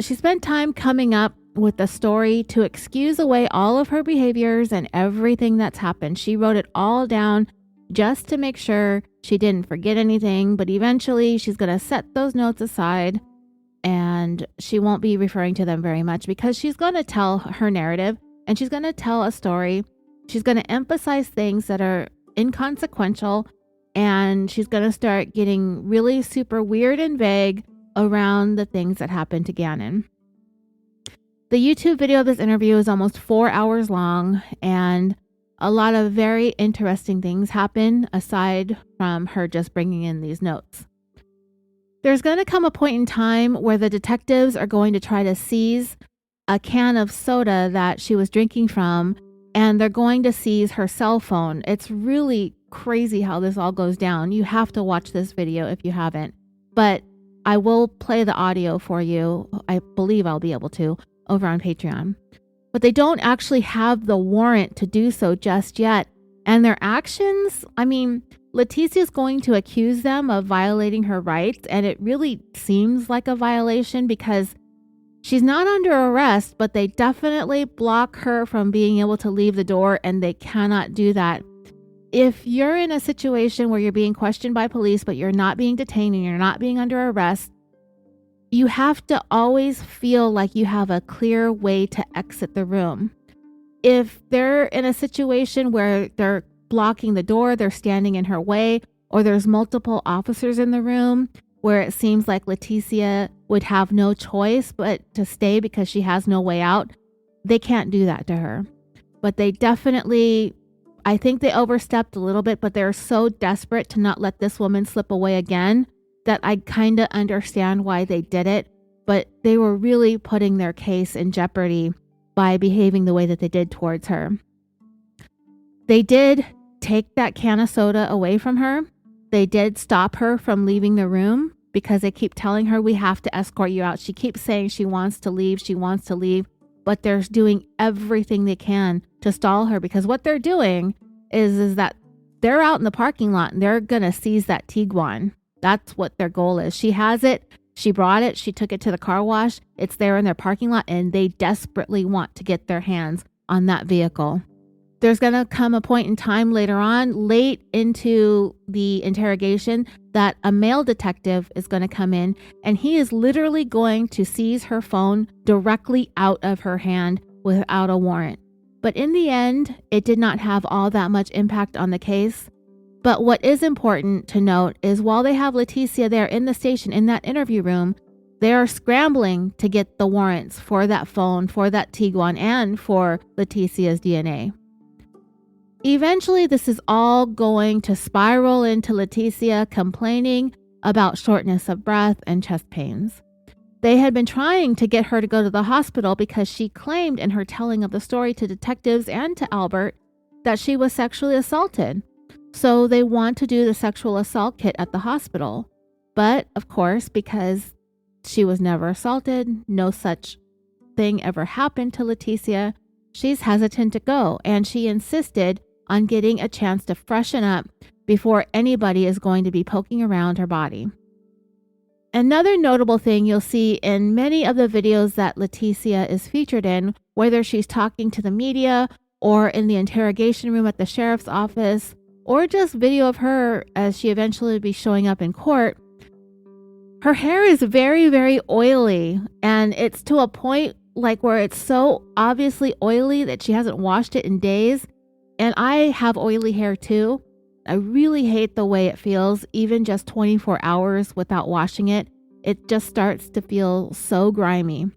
She spent time coming up with a story to excuse away all of her behaviors and everything that's happened. She wrote it all down just to make sure she didn't forget anything, but eventually she's going to set those notes aside and she won't be referring to them very much because she's going to tell her narrative and she's going to tell a story. She's going to emphasize things that are inconsequential, and she's going to start getting really super weird and vague around the things that happened to Gannon. The YouTube video of this interview is almost 4 hours long, and a lot of very interesting things happen aside from her just bringing in these notes. There's going to come a point in time where the detectives are going to try to seize a can of soda that she was drinking from, and they're going to seize her cell phone. It's really crazy how this all goes down. You have to watch this video if you haven't, but I will play the audio for you. I believe I'll be able to over on Patreon. But they don't actually have the warrant to do so just yet. And their actions, I mean, Letecia is going to accuse them of violating her rights, and it really seems like a violation because she's not under arrest, but they definitely block her from being able to leave the door, and they cannot do that. If you're in a situation where you're being questioned by police, but you're not being detained and you're not being under arrest, you have to always feel like you have a clear way to exit the room. If they're in a situation where they're blocking the door, they're standing in her way, or there's multiple officers in the room where it seems like Letecia would have no choice but to stay because she has no way out, they can't do that to her. But they definitely, I think they overstepped a little bit, but they're so desperate to not let this woman slip away again that I kind of understand why they did it, but they were really putting their case in jeopardy by behaving the way that they did towards her. They did take that can of soda away from her. They did stop her from leaving the room because they keep telling her, we have to escort you out. She keeps saying she wants to leave, but they're doing everything they can to stall her because what they're doing is that they're out in the parking lot and they're going to seize that Tiguan. That's what their goal is. She has it. She brought it. She took it to the car wash. It's there in their parking lot, and they desperately want to get their hands on that vehicle. There's going to come a point in time later on, late into the interrogation, that a male detective is going to come in, and he is literally going to seize her phone directly out of her hand without a warrant. But in the end, it did not have all that much impact on the case. But what is important to note is while they have Letecia there in the station, in that interview room, they are scrambling to get the warrants for that phone, for that Tiguan, and for Letecia's DNA. Eventually, this is all going to spiral into Letecia complaining about shortness of breath and chest pains. They had been trying to get her to go to the hospital because she claimed in her telling of the story to detectives and to Albert that she was sexually assaulted. So they want to do the sexual assault kit at the hospital. But, of course, because she was never assaulted, no such thing ever happened to Letecia, she's hesitant to go, and she insisted on getting a chance to freshen up before anybody is going to be poking around her body. Another notable thing you'll see in many of the videos that Letecia is featured in, whether she's talking to the media or in the interrogation room at the sheriff's office, or just video of her as she eventually will be showing up in court, her hair is very, very oily, and it's to a point like where it's so obviously oily that she hasn't washed it in days. And I have oily hair too. I really hate the way it feels, even just 24 hours without washing it. It just starts to feel so grimy.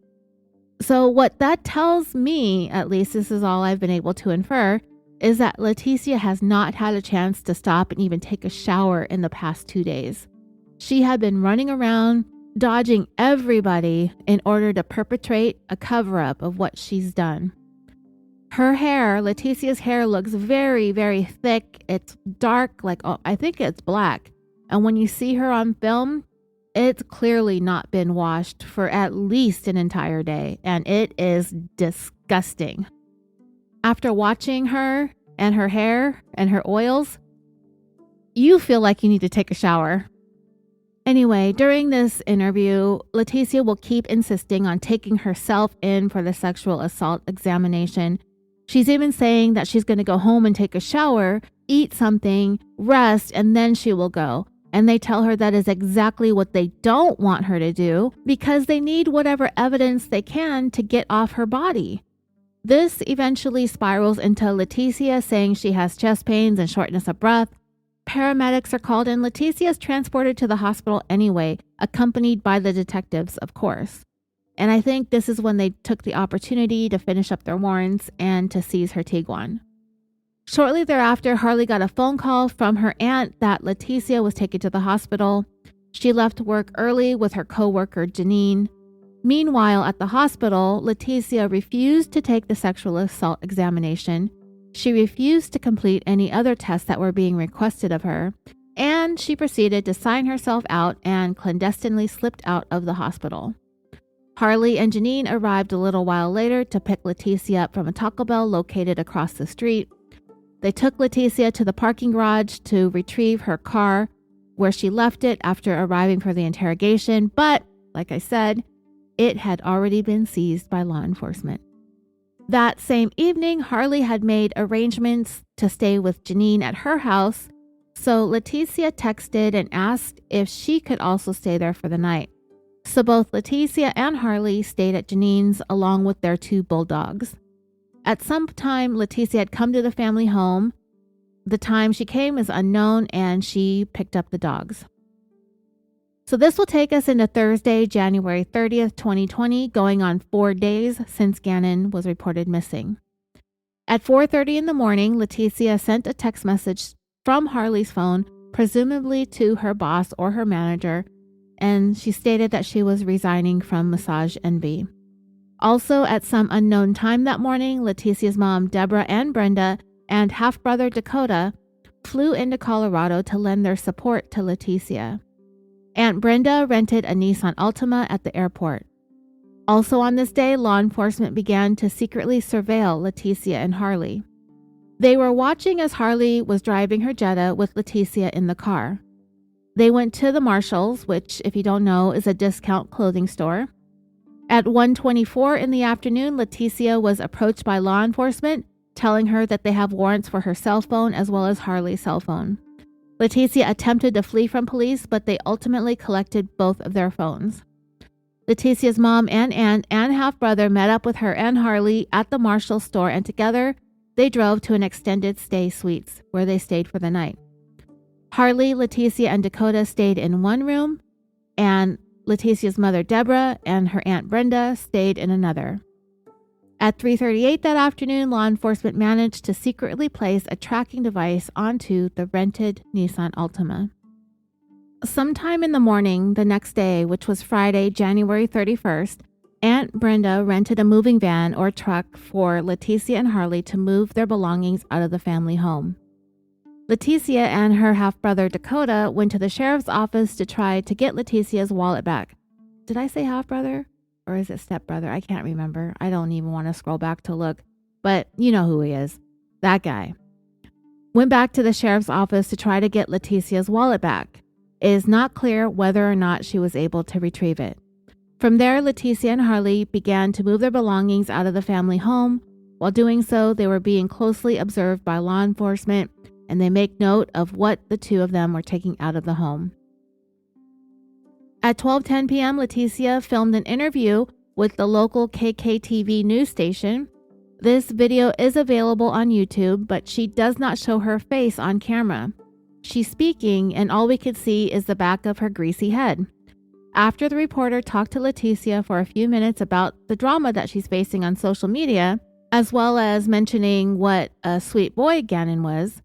So what that tells me, at least this is all I've been able to infer, is that Letecia has not had a chance to stop and even take a shower in the past 2 days. She had been running around, dodging everybody in order to perpetrate a cover-up of what she's done. Her hair, Letecia's hair, looks very, very thick. It's dark, I think it's black. And when you see her on film, it's clearly not been washed for at least an entire day. And it is disgusting. After watching her and her hair and her oils, you feel like you need to take a shower. Anyway, during this interview, Letecia will keep insisting on taking herself in for the sexual assault examination. She's even saying that she's going to go home and take a shower, eat something, rest, and then she will go. And they tell her that is exactly what they don't want her to do because they need whatever evidence they can to get off her body. This eventually spirals into Letecia saying she has chest pains and shortness of breath. Paramedics are called and Letecia is transported to the hospital anyway, accompanied by the detectives, of course. And I think this is when they took the opportunity to finish up their warrants and to seize her Tiguan. Shortly thereafter, Harley got a phone call from her aunt that Letecia was taken to the hospital. She left work early with her co-worker Janine. Meanwhile, at the hospital, Letecia refused to take the sexual assault examination. She refused to complete any other tests that were being requested of her, and she proceeded to sign herself out and clandestinely slipped out of the hospital. Harley and Janine arrived a little while later to pick Letecia up from a Taco Bell located across the street. They took Letecia to the parking garage to retrieve her car, where she left it after arriving for the interrogation, but, like I said, it had already been seized by law enforcement. That same evening, Harley had made arrangements to stay with Janine at her house, so Letecia texted and asked if she could also stay there for the night. So both Letecia and Harley stayed at Janine's along with their 2 bulldogs. At some time, Letecia had come to the family home. The time she came is unknown, and she picked up the dogs. So this will take us into Thursday, January 30th, 2020, going on 4 days since Gannon was reported missing. At 4:30 in the morning, Letecia sent a text message from Harley's phone, presumably to her boss or her manager, and she stated that she was resigning from Massage Envy. Also, at some unknown time that morning, Letecia's mom, Deborah, and Brenda, and half-brother Dakota flew into Colorado to lend their support to Letecia. Aunt Brenda rented a Nissan Altima at the airport. Also on this day, law enforcement began to secretly surveil Letecia and Harley. They were watching as Harley was driving her Jetta with Letecia in the car. They went to the Marshalls, which, if you don't know, is a discount clothing store. At 1:24 in the afternoon, Letecia was approached by law enforcement, telling her that they have warrants for her cell phone as well as Harley's cell phone. Letecia attempted to flee from police, but they ultimately collected both of their phones. Letecia's mom and aunt and half-brother met up with her and Harley at the Marshall store, and together they drove to an extended stay suites where they stayed for the night. Harley, Letecia, and Dakota stayed in one room, and Letecia's mother, Deborah, and her aunt Brenda stayed in another. At 3:38 that afternoon, law enforcement managed to secretly place a tracking device onto the rented Nissan Altima. Sometime in the morning the next day, which was Friday, January 31st, Aunt Brenda rented a moving van or truck for Letecia and Harley to move their belongings out of the family home. Letecia and her half-brother Dakota went to the sheriff's office to try to get Letecia's wallet back. Did I say half-brother? Or is it stepbrother? I can't remember. I don't even want to scroll back to look. But you know who he is. That guy. Went back to the sheriff's office to try to get Letecia's wallet back. It is not clear whether or not she was able to retrieve it. From there, Letecia and Harley began to move their belongings out of the family home. While doing so, they were being closely observed by law enforcement, and they make note of what the 2 of them were taking out of the home. At 12:10 p.m., Letecia filmed an interview with the local KKTV news station. This video is available on YouTube, but she does not show her face on camera. She's speaking, and all we could see is the back of her greasy head. After the reporter talked to Letecia for a few minutes about the drama that she's facing on social media, as well as mentioning what a sweet boy Gannon was,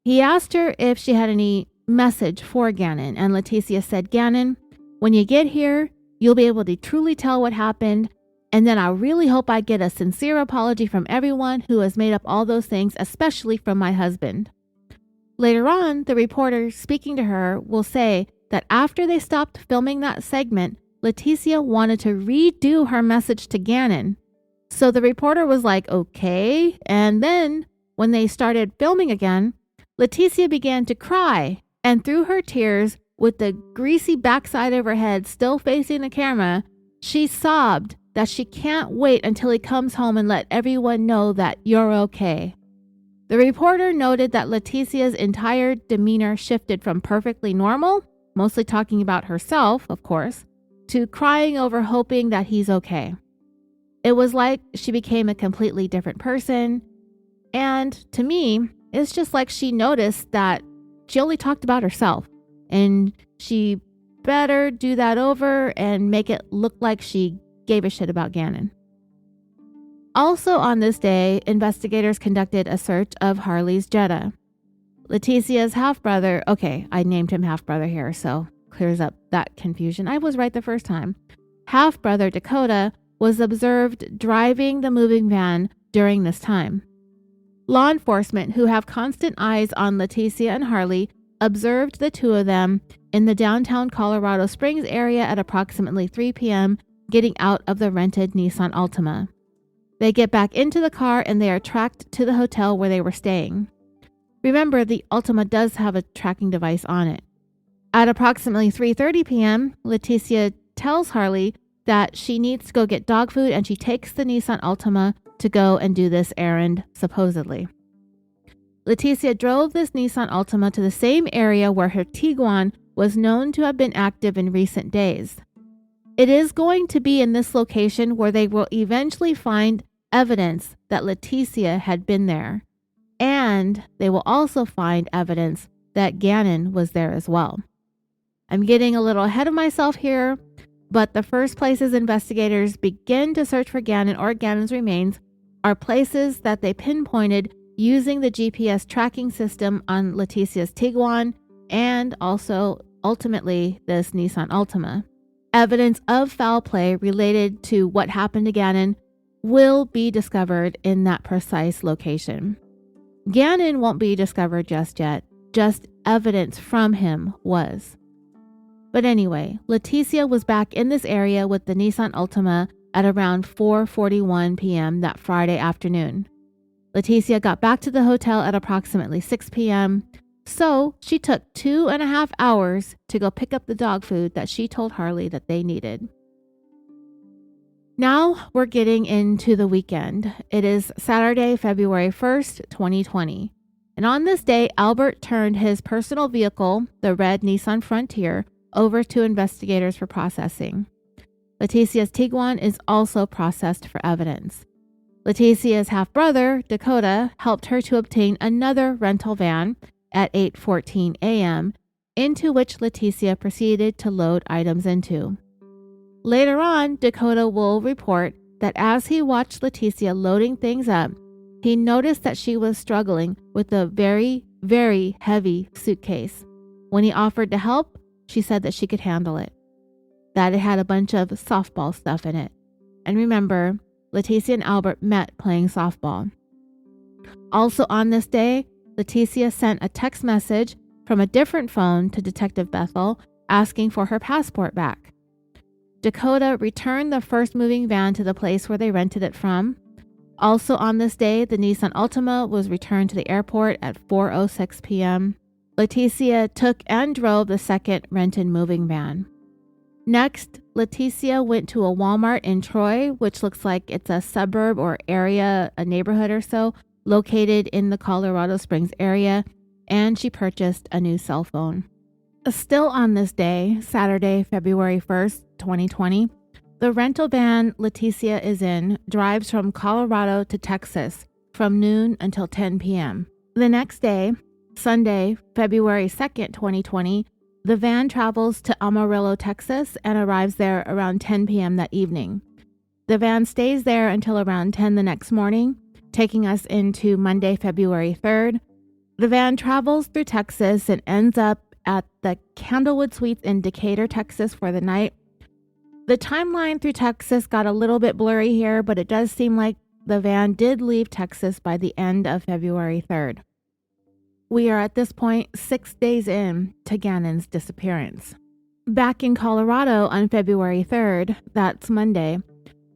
he asked her if she had any message for Gannon, and Letecia said, "Gannon, when you get here, you'll be able to truly tell what happened, and then I really hope I get a sincere apology from everyone who has made up all those things, especially from my husband." Later on, the reporter speaking to her will say that after they stopped filming that segment, Letecia wanted to redo her message to Gannon. So the reporter was like, okay, and then when they started filming again, Letecia began to cry, and through her tears, with the greasy backside of her head still facing the camera, she sobbed that she can't wait until he comes home and let everyone know that you're okay. The reporter noted that Letecia's entire demeanor shifted from perfectly normal, mostly talking about herself, of course, to crying over hoping that he's okay. It was like she became a completely different person. And to me, it's just like she noticed that she only talked about herself, and she better do that over and make it look like she gave a shit about Gannon. Also on this day, investigators conducted a search of Harley's Jetta. Letecia's half-brother, okay, I named him half-brother here, so clears up that confusion. I was right the first time. Half-brother Dakota was observed driving the moving van during this time. Law enforcement, who have constant eyes on Letecia and Harley, observed the two of them in the downtown Colorado Springs area at approximately 3 p.m., getting out of the rented Nissan Altima. They get back into the car and they are tracked to the hotel where they were staying. Remember, the Altima does have a tracking device on it. At approximately 3:30 p.m., Letecia tells Harley that she needs to go get dog food, and she takes the Nissan Altima to go and do this errand, supposedly. Letecia drove this Nissan Altima to the same area where her Tiguan was known to have been active in recent days. It is going to be in this location where they will eventually find evidence that Letecia had been there, and they will also find evidence that Gannon was there as well. I'm getting a little ahead of myself here, but the first places investigators begin to search for Gannon or Gannon's remains are places that they pinpointed using the GPS tracking system on Letecia's Tiguan and also, ultimately, this Nissan Altima. Evidence of foul play related to what happened to Gannon will be discovered in that precise location. Gannon won't be discovered just yet, just evidence from him was. But anyway, Letecia was back in this area with the Nissan Altima at around 4:41 p.m. that Friday afternoon. Letecia got back to the hotel at approximately 6 p.m., so she took 2.5 hours to go pick up the dog food that she told Harley that they needed. Now we're getting into the weekend. It is Saturday, February 1st, 2020. And on this day, Albert turned his personal vehicle, the red Nissan Frontier, over to investigators for processing. Letecia's Tiguan is also processed for evidence. Letecia's half-brother, Dakota, helped her to obtain another rental van at 8:14 a.m., into which Letecia proceeded to load items into. Later on, Dakota will report that as he watched Letecia loading things up, he noticed that she was struggling with a very, very heavy suitcase. When he offered to help, she said that she could handle it, that it had a bunch of softball stuff in it. And remember, Letecia and Albert met playing softball. Also on this day, Letecia sent a text message from a different phone to Detective Bethel asking for her passport back. Dakota returned the first moving van to the place where they rented it from. Also on this day, the Nissan Altima was returned to the airport at 4:06 p.m. Letecia took and drove the second rented moving van. Next, Letecia went to a Walmart in Troy, which looks like it's a suburb or area, a neighborhood or so, located in the Colorado Springs area, and she purchased a new cell phone. Still on this day, Saturday, February 1st, 2020, the rental van Letecia is in drives from Colorado to Texas from noon until 10 p.m. The next day, Sunday, February 2nd, 2020, the van travels to Amarillo, Texas, and arrives there around 10 p.m. that evening. The van stays there until around 10 the next morning, taking us into Monday, February 3rd. The van travels through Texas and ends up at the Candlewood Suites in Decatur, Texas for the night. The timeline through Texas got a little bit blurry here, but it does seem like the van did leave Texas by the end of February 3rd. We are at this point 6 days in to Gannon's disappearance. Back in Colorado on February 3rd, that's Monday,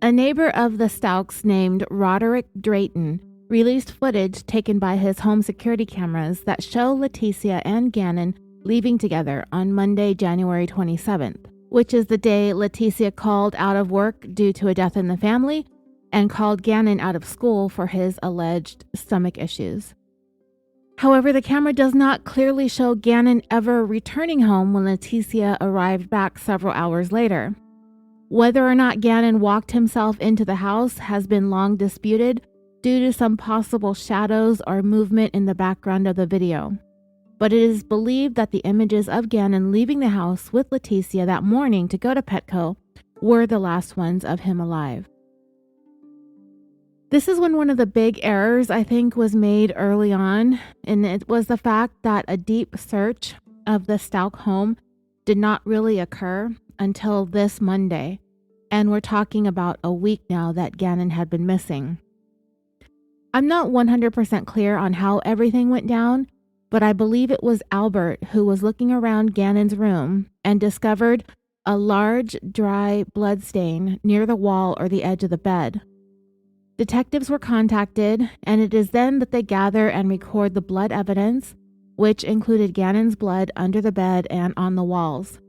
a neighbor of the Stauchs named Roderick Drayton released footage taken by his home security cameras that show Letecia and Gannon leaving together on Monday, January 27th, which is the day Letecia called out of work due to a death in the family and called Gannon out of school for his alleged stomach issues. However, the camera does not clearly show Gannon ever returning home when Letecia arrived back several hours later. Whether or not Gannon walked himself into the house has been long disputed due to some possible shadows or movement in the background of the video. But it is believed that the images of Gannon leaving the house with Letecia that morning to go to Petco were the last ones of him alive. This is when one of the big errors I think was made early on, and it was the fact that a deep search of the Stauch home did not really occur until this Monday, and we're talking about a week now that Gannon had been missing. I'm not 100% clear on how everything went down, but I believe it was Albert who was looking around Gannon's room and discovered a large, dry blood stain near the wall or the edge of the bed. Detectives were contacted, and it is then that they gather and record the blood evidence, which included Gannon's blood under the bed and on the walls.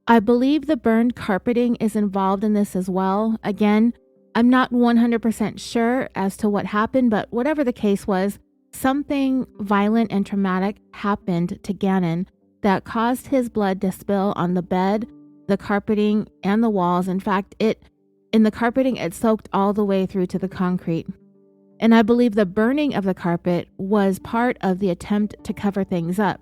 I believe the burned carpeting is involved in this as well. Again, I'm not 100% sure as to what happened, but whatever the case was, something violent and traumatic happened to Gannon that caused his blood to spill on the bed, the carpeting, and the walls. In fact, in the carpeting, it soaked all the way through to the concrete. And I believe the burning of the carpet was part of the attempt to cover things up.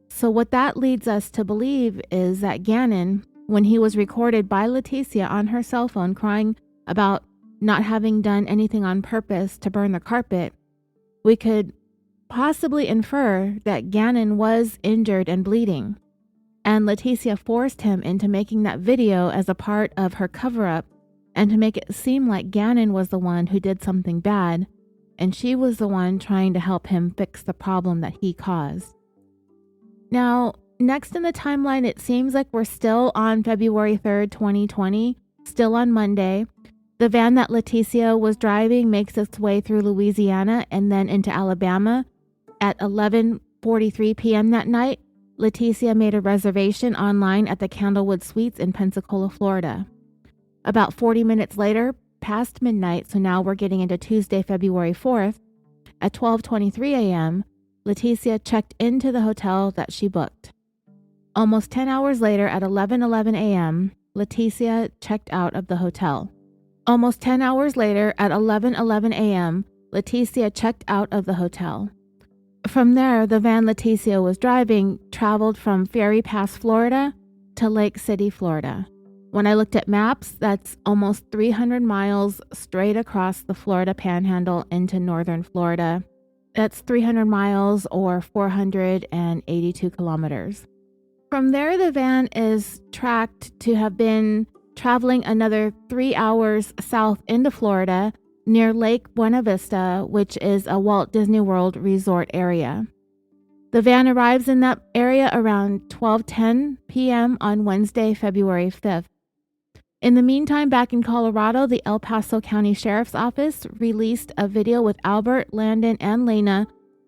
So what that leads us to believe is that Gannon, when he was recorded by Letecia on her cell phone crying about not having done anything on purpose to burn the carpet, we could possibly infer that Gannon was injured and bleeding, and Letecia forced him into making that video as a part of her cover-up and to make it seem like Gannon was the one who did something bad, and she was the one trying to help him fix the problem that he caused. Now, next in the timeline, it seems like we're still on February 3rd, 2020, still on Monday. The van that Letecia was driving makes its way through Louisiana and then into Alabama. At 11:43 p.m. that night, Letecia made a reservation online at the Candlewood Suites in Pensacola, Florida. About 40 minutes later, past midnight, so now we're getting into Tuesday, February 4th, at 12:23 a.m., Letecia checked into the hotel that she booked. Almost 10 hours later, at 11:11 a.m., Letecia checked out of the hotel. Almost 10 hours later, at 11:11 a.m., Letecia checked out of the hotel. From there, the van Letecia was driving traveled from Ferry Pass, Florida to Lake City, Florida. When I looked at maps, that's almost 300 miles straight across the Florida Panhandle into northern Florida. That's 300 miles or 482 kilometers. From there, the van is tracked to have been traveling another 3 hours south into Florida near Lake Buena Vista, which is a Walt Disney World resort area. The van arrives in that area around 12:10 p.m. on Wednesday, February 5th. In the meantime, back in Colorado, the El Paso County Sheriff's Office released a video with Albert, Landon, and Lena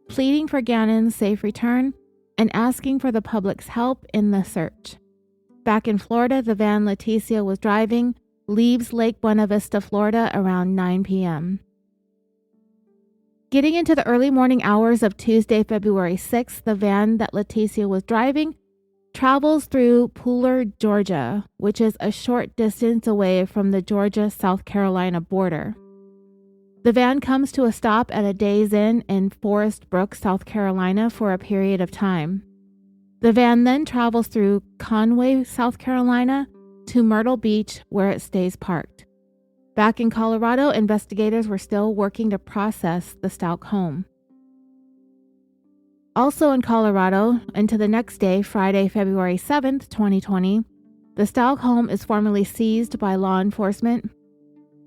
pleading for Gannon's safe return and asking for the public's help in the search. Back in Florida, the van Letecia was driving leaves Lake Buena Vista, Florida around 9 p.m. Getting into the early morning hours of Tuesday, February 6th, the van that Letecia was driving travels through Pooler, Georgia, which is a short distance away from the Georgia-South Carolina border. The van comes to a stop at a Days Inn in Forest Brook, South Carolina for a period of time. The van then travels through Conway, South Carolina to Myrtle Beach, where it stays parked. Back in Colorado, investigators were still working to process the Stauch home. Also in Colorado, into the next day, Friday, February 7th, 2020, the Stauch home is formally seized by law enforcement.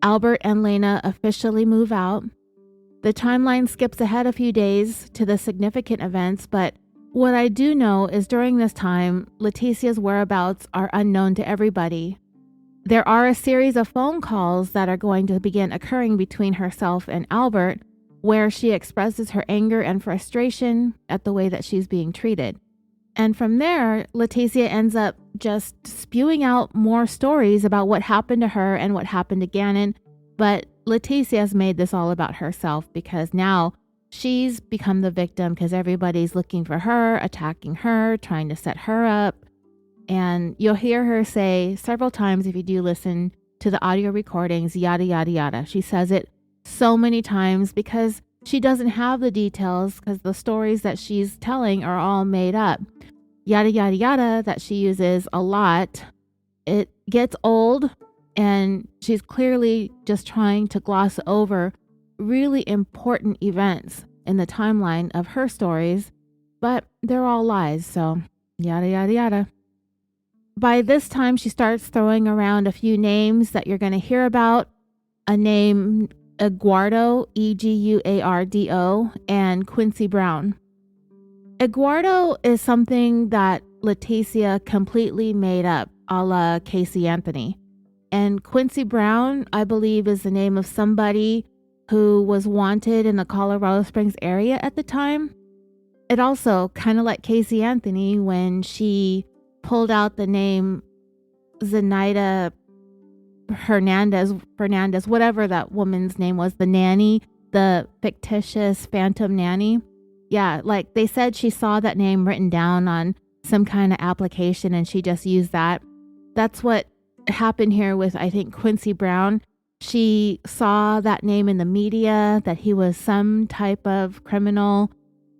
Albert and Lena officially move out. The timeline skips ahead a few days to the significant events, but what I do know is during this time, Letecia's whereabouts are unknown to everybody. There are a series of phone calls that are going to begin occurring between herself and Albert, where she expresses her anger and frustration at the way that she's being treated. And from there, Letecia ends up just spewing out more stories about what happened to her and what happened to Gannon. But Letecia has made this all about herself because now she's become the victim because everybody's looking for her, attacking her, trying to set her up. And you'll hear her say several times, if you do listen to the audio recordings, yada, yada, yada. She says it so many times because she doesn't have the details, because the stories that she's telling are all made up. Yada, yada, yada that she uses a lot. It gets old, and she's clearly just trying to gloss over really important events in the timeline of her stories, but they're all lies, so yada, yada, yada. By this time, she starts throwing around a few names that you're going to hear about. A name, Eduardo, Eguardo, and Quincy Brown. Eduardo is something that Letecia completely made up, a la Casey Anthony. And Quincy Brown, I believe, is the name of somebody who was wanted in the Colorado Springs area at the time. It also, kind of like Casey Anthony, when she pulled out the name Zenaida Fernandez, whatever that woman's name was, the nanny, the fictitious phantom nanny. Yeah, like they said she saw that name written down on some kind of application and she just used that. That's what happened here with, I think, Quincy Brown. She saw that name in the media, that he was some type of criminal,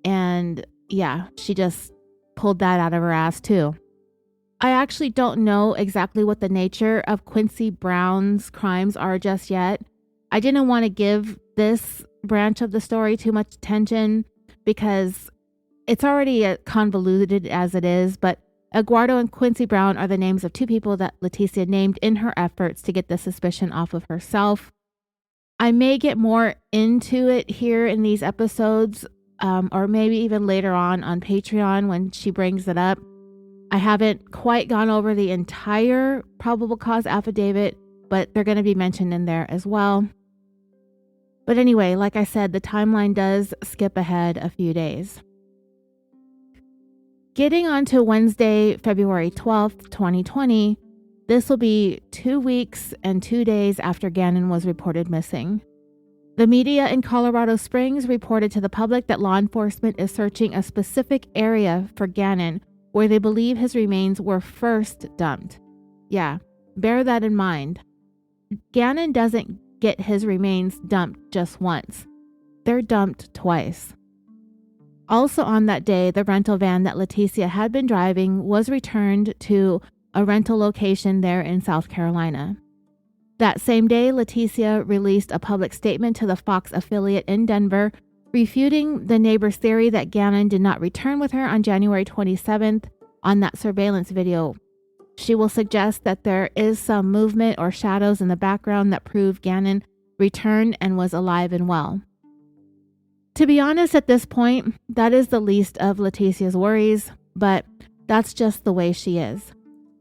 and yeah, she just pulled that out of her ass too. I actually don't know exactly what the nature of Quincy Brown's crimes are just yet. I didn't want to give this branch of the story too much attention because it's already convoluted as it is, but Eduardo and Quincy Brown are the names of two people that Letecia named in her efforts to get the suspicion off of herself. I may get more into it here in these episodes, or maybe even later on Patreon when she brings it up. I haven't quite gone over the entire probable cause affidavit, but they're going to be mentioned in there as well. But anyway, like I said, the timeline does skip ahead a few days. Getting on to Wednesday, February 12th, 2020, this will be 2 weeks and 2 days after Gannon was reported missing. The media in Colorado Springs reported to the public that law enforcement is searching a specific area for Gannon where they believe his remains were first dumped. Yeah, bear that in mind. Gannon doesn't get his remains dumped just once. They're dumped twice. Also on that day, the rental van that Letecia had been driving was returned to a rental location there in South Carolina. That same day, Letecia released a public statement to the Fox affiliate in Denver, refuting the neighbor's theory that Gannon did not return with her on January 27th on that surveillance video. She will suggest that there is some movement or shadows in the background that prove Gannon returned and was alive and well. To be honest, at this point, that is the least of Letecia's worries, but that's just the way she is.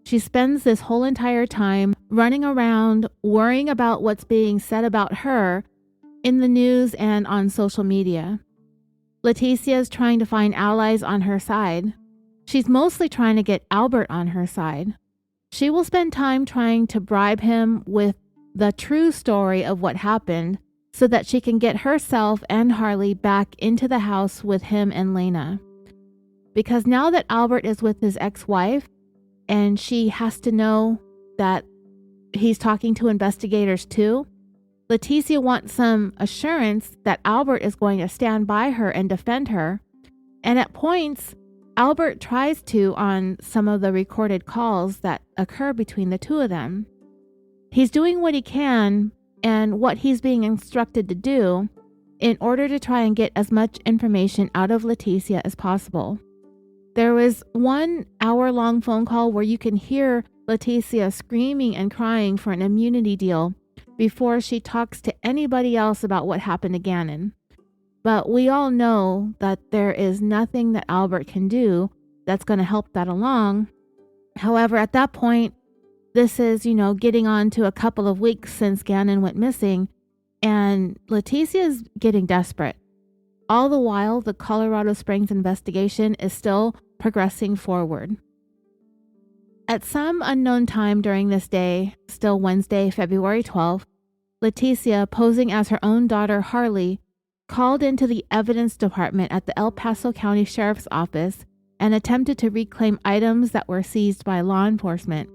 She spends this whole entire time running around, worrying about what's being said about her in the news and on social media. Letecia is trying to find allies on her side. She's mostly trying to get Albert on her side. She will spend time trying to bribe him with the true story of what happened so that she can get herself and Harley back into the house with him and Lena. Because now that Albert is with his ex-wife and she has to know that he's talking to investigators too, Letecia wants some assurance that Albert is going to stand by her and defend her. And at points, Albert tries to on some of the recorded calls that occur between the two of them. He's doing what he can and what he's being instructed to do in order to try and get as much information out of Letecia as possible. There was 1 hour-long phone call where you can hear Letecia screaming and crying for an immunity deal before she talks to anybody else about what happened to Gannon. But we all know that there is nothing that Albert can do that's going to help that along. However, at that point, this is, getting on to a couple of weeks since Gannon went missing, and Letecia is getting desperate. All the while, the Colorado Springs investigation is still progressing forward. At some unknown time during this day, still Wednesday, February 12th, Letecia, posing as her own daughter Harley, called into the evidence department at the El Paso County Sheriff's Office and attempted to reclaim items that were seized by law enforcement.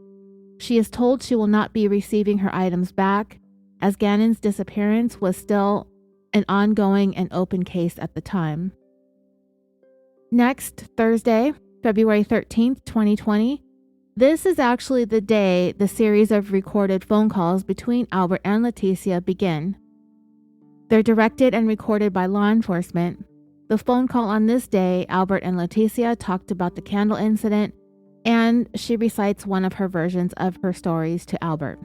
She is told she will not be receiving her items back, as Gannon's disappearance was still an ongoing and open case at the time. Next, Thursday, February 13th, 2020. This is actually the day the series of recorded phone calls between Albert and Letecia begin. They're directed and recorded by law enforcement. The phone call on this day, Albert and Letecia talked about the candle incident, and she recites one of her versions of her stories to Albert.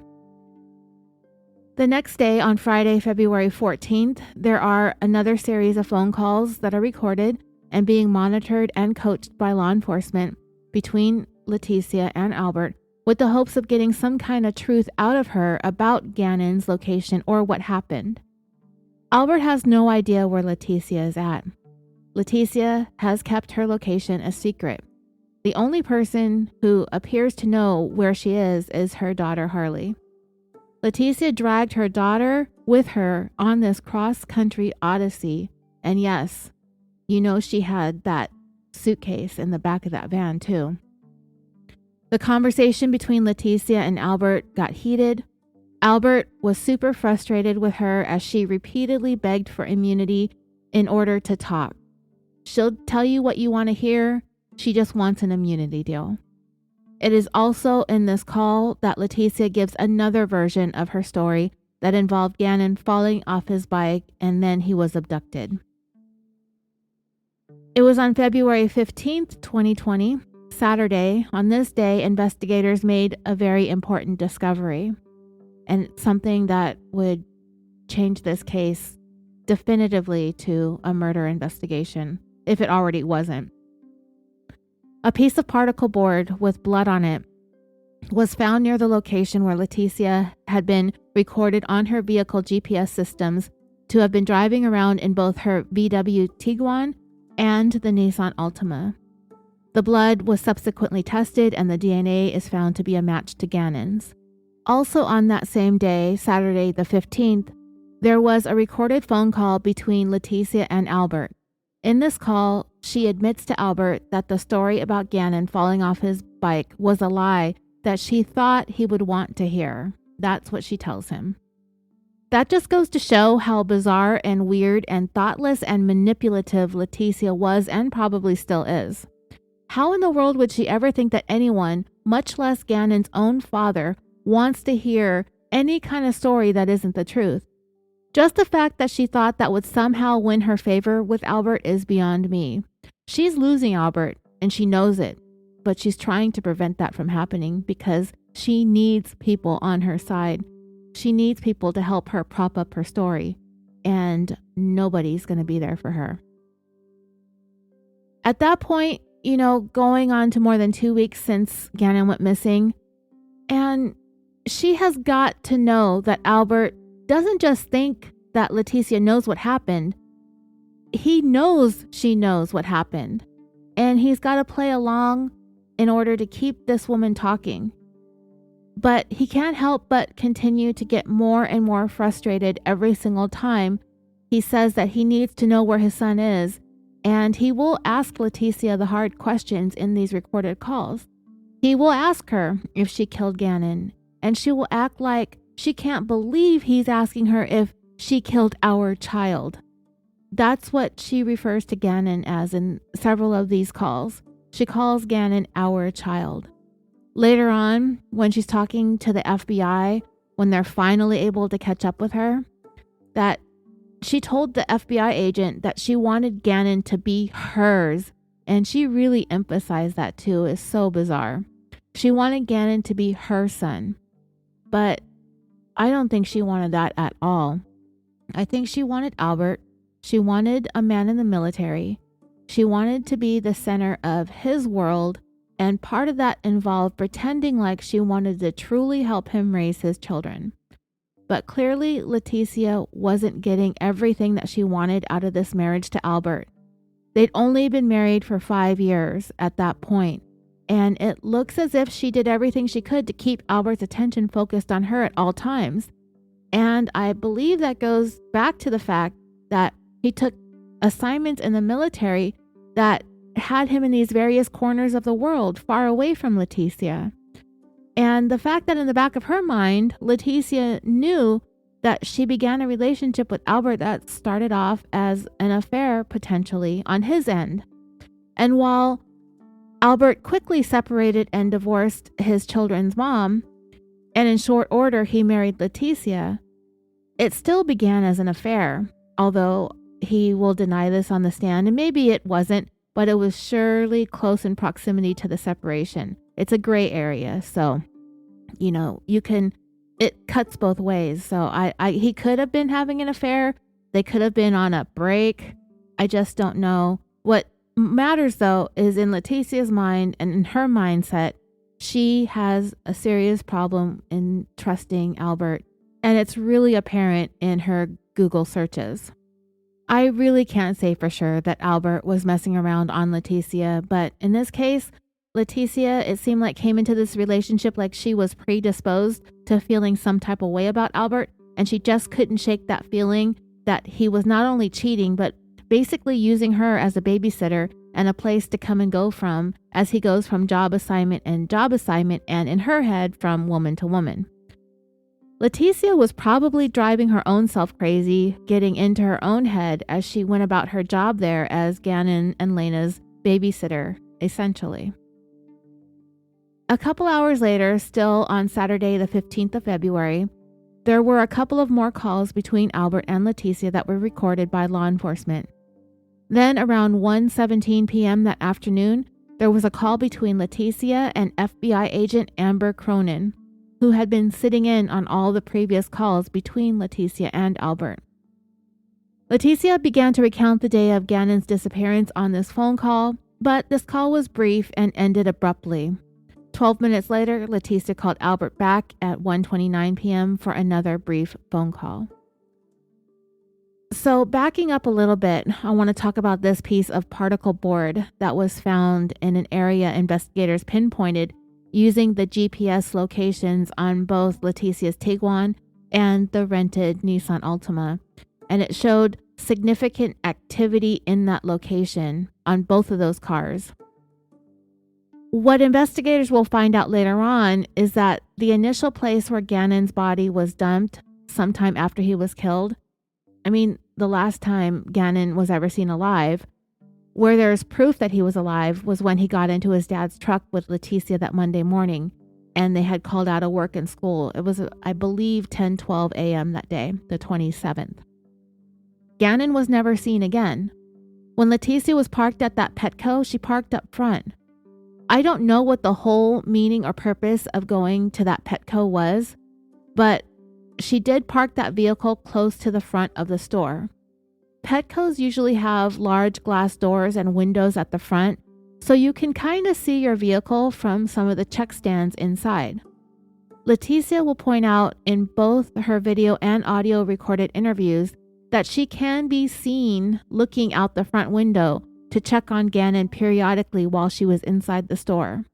The next day, on Friday, February 14th, there are another series of phone calls that are recorded and being monitored and coached by law enforcement between Letecia and Albert, with the hopes of getting some kind of truth out of her about Gannon's location or what happened. Albert has no idea where Letecia is at. Letecia has kept her location a secret. The only person who appears to know where she is her daughter Harley. Letecia dragged her daughter with her on this cross-country odyssey, and yes, you know she had that suitcase in the back of that van too. The conversation between Letecia and Albert got heated. Albert was super frustrated with her as she repeatedly begged for immunity in order to talk. She'll tell you what you want to hear. She just wants an immunity deal. It is also in this call that Letecia gives another version of her story that involved Gannon falling off his bike and then he was abducted. It was on February 15th, 2020, Saturday. On this day, investigators made a very important discovery, and something that would change this case definitively to a murder investigation, if it already wasn't. A piece of particle board with blood on it was found near the location where Letecia had been recorded on her vehicle GPS systems to have been driving around in both her VW Tiguan and the Nissan Altima. The blood was subsequently tested and the DNA is found to be a match to Gannon's. Also on that same day, Saturday the 15th, there was a recorded phone call between Letecia and Albert. In this call, she admits to Albert that the story about Gannon falling off his bike was a lie that she thought he would want to hear. That's what she tells him. That just goes to show how bizarre and weird and thoughtless and manipulative Letecia was and probably still is. How in the world would she ever think that anyone, much less Gannon's own father, wants to hear any kind of story that isn't the truth? Just the fact that she thought that would somehow win her favor with Albert is beyond me. She's losing Albert, and she knows it, but she's trying to prevent that from happening because she needs people on her side. She needs people to help her prop up her story, and nobody's going to be there for her. At that point, going on to more than 2 weeks since Gannon went missing, and she has got to know that Albert doesn't just think that Letecia knows what happened. He knows she knows what happened, and he's got to play along in order to keep this woman talking. But he can't help but continue to get more and more frustrated every single time he says that he needs to know where his son is, and he will ask Letecia the hard questions in these recorded calls. He will ask her if she killed Gannon, and she will act like she can't believe he's asking her if she killed our child. That's what she refers to Gannon as in several of these calls. She calls Gannon our child. Later on, when she's talking to the FBI, when they're finally able to catch up with her, that she told the FBI agent that she wanted Gannon to be hers. And she really emphasized that too. It's so bizarre. She wanted Gannon to be her son. But I don't think she wanted that at all. I think she wanted Albert. She wanted a man in the military. She wanted to be the center of his world, and part of that involved pretending like she wanted to truly help him raise his children. But clearly, Letecia wasn't getting everything that she wanted out of this marriage to Albert. They'd only been married for 5 years at that point, and it looks as if she did everything she could to keep Albert's attention focused on her at all times. And I believe that goes back to the fact that he took assignments in the military that had him in these various corners of the world, far away from Letecia. And the fact that in the back of her mind, Letecia knew that she began a relationship with Albert that started off as an affair, potentially, on his end. And while Albert quickly separated and divorced his children's mom, and in short order he married Letecia, it still began as an affair, although he will deny this on the stand, and maybe it wasn't, but it was surely close in proximity to the separation. It's a gray area, so, it cuts both ways. So he could have been having an affair. They could have been on a break. I just don't know. What matters, though, is in Letecia's mind and in her mindset, she has a serious problem in trusting Albert, and it's really apparent in her Google searches. I really can't say for sure that Albert was messing around on Letecia, but in this case, Letecia, it seemed like, came into this relationship like she was predisposed to feeling some type of way about Albert, and she just couldn't shake that feeling that he was not only cheating, but basically using her as a babysitter and a place to come and go from as he goes from job assignment, and in her head, from woman to woman. Letecia was probably driving her own self crazy, getting into her own head as she went about her job there as Gannon and Lena's babysitter, essentially. A couple hours later, still on Saturday the 15th of February, there were a couple of more calls between Albert and Letecia that were recorded by law enforcement. Then around 1:17 p.m. that afternoon, there was a call between Letecia and FBI agent Amber Cronin, who had been sitting in on all the previous calls between Letecia and Albert. Letecia began to recount the day of Gannon's disappearance on this phone call, but this call was brief and ended abruptly. 12 minutes later, Letecia called Albert back at 1:29 p.m. for another brief phone call. So backing up a little bit, I want to talk about this piece of particle board that was found in an area investigators pinpointed using the GPS locations on both Letecia's Tiguan and the rented Nissan Altima. And it showed significant activity in that location on both of those cars. What investigators will find out later on is that the initial place where Gannon's body was dumped sometime after he was killed, the last time Gannon was ever seen alive, where there's proof that he was alive, was when he got into his dad's truck with Letecia that Monday morning, and they had called out of work and school. It was, I believe, 10:12 a.m. that day, the 27th. Gannon was never seen again. When Letecia was parked at that Petco, she parked up front. I don't know what the whole meaning or purpose of going to that Petco was, but she did park that vehicle close to the front of the store. Petcos usually have large glass doors and windows at the front, so you can kind of see your vehicle from some of the check stands inside. Letecia will point out in both her video and audio recorded interviews that she can be seen looking out the front window to check on Gannon periodically while she was inside the store.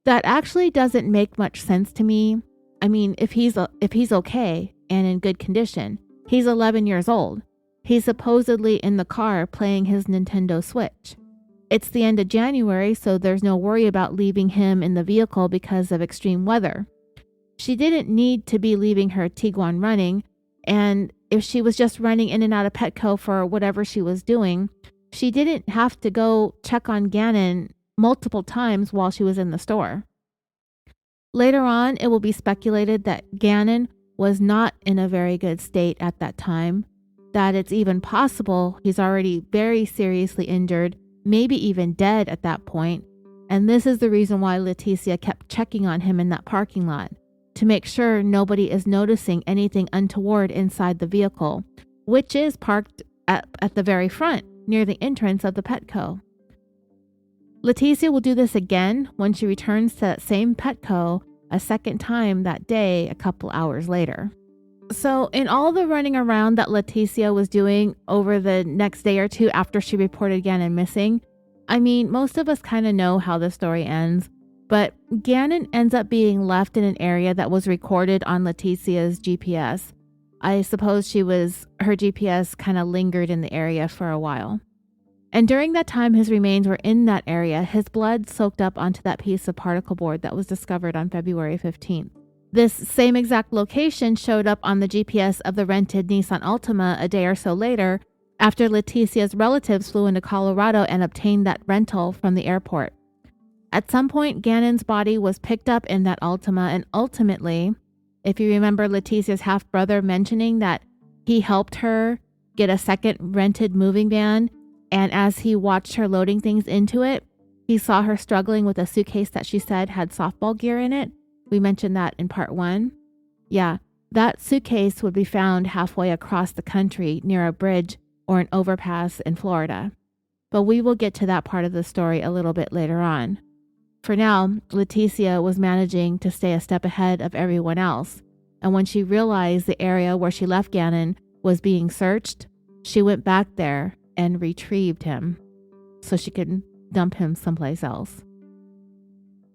That actually doesn't make much sense to me. If he's okay and in good condition, he's 11 years old. He's supposedly in the car playing his Nintendo Switch. It's the end of January, so there's no worry about leaving him in the vehicle because of extreme weather. She didn't need to be leaving her Tiguan running, and if she was just running in and out of Petco for whatever she was doing, she didn't have to go check on Gannon multiple times while she was in the store. Later on, it will be speculated that Gannon was not in a very good state at that time, that it's even possible he's already very seriously injured, maybe even dead at that point, and this is the reason why Letecia kept checking on him in that parking lot, to make sure nobody is noticing anything untoward inside the vehicle, which is parked at the very front, near the entrance of the Petco. Letecia will do this again when she returns to that same Petco a second time that day a couple hours later. So in all the running around that Letecia was doing over the next day or two after she reported Gannon missing, most of us kind of know how the story ends, but Gannon ends up being left in an area that was recorded on Letecia's GPS. I suppose her GPS kind of lingered in the area for a while. And during that time his remains were in that area, his blood soaked up onto that piece of particle board that was discovered on February 15th. This same exact location showed up on the GPS of the rented Nissan Altima a day or so later, after Letecia's relatives flew into Colorado and obtained that rental from the airport. At some point, Gannon's body was picked up in that Altima, and ultimately, if you remember Letecia's half-brother mentioning that he helped her get a second rented moving van, and as he watched her loading things into it, he saw her struggling with a suitcase that she said had softball gear in it. We mentioned that in part 1. Yeah, that suitcase would be found halfway across the country near a bridge or an overpass in Florida. But we will get to that part of the story a little bit later on. For now, Letecia was managing to stay a step ahead of everyone else, and when she realized the area where she left Gannon was being searched, she went back there and retrieved him so she could dump him someplace else.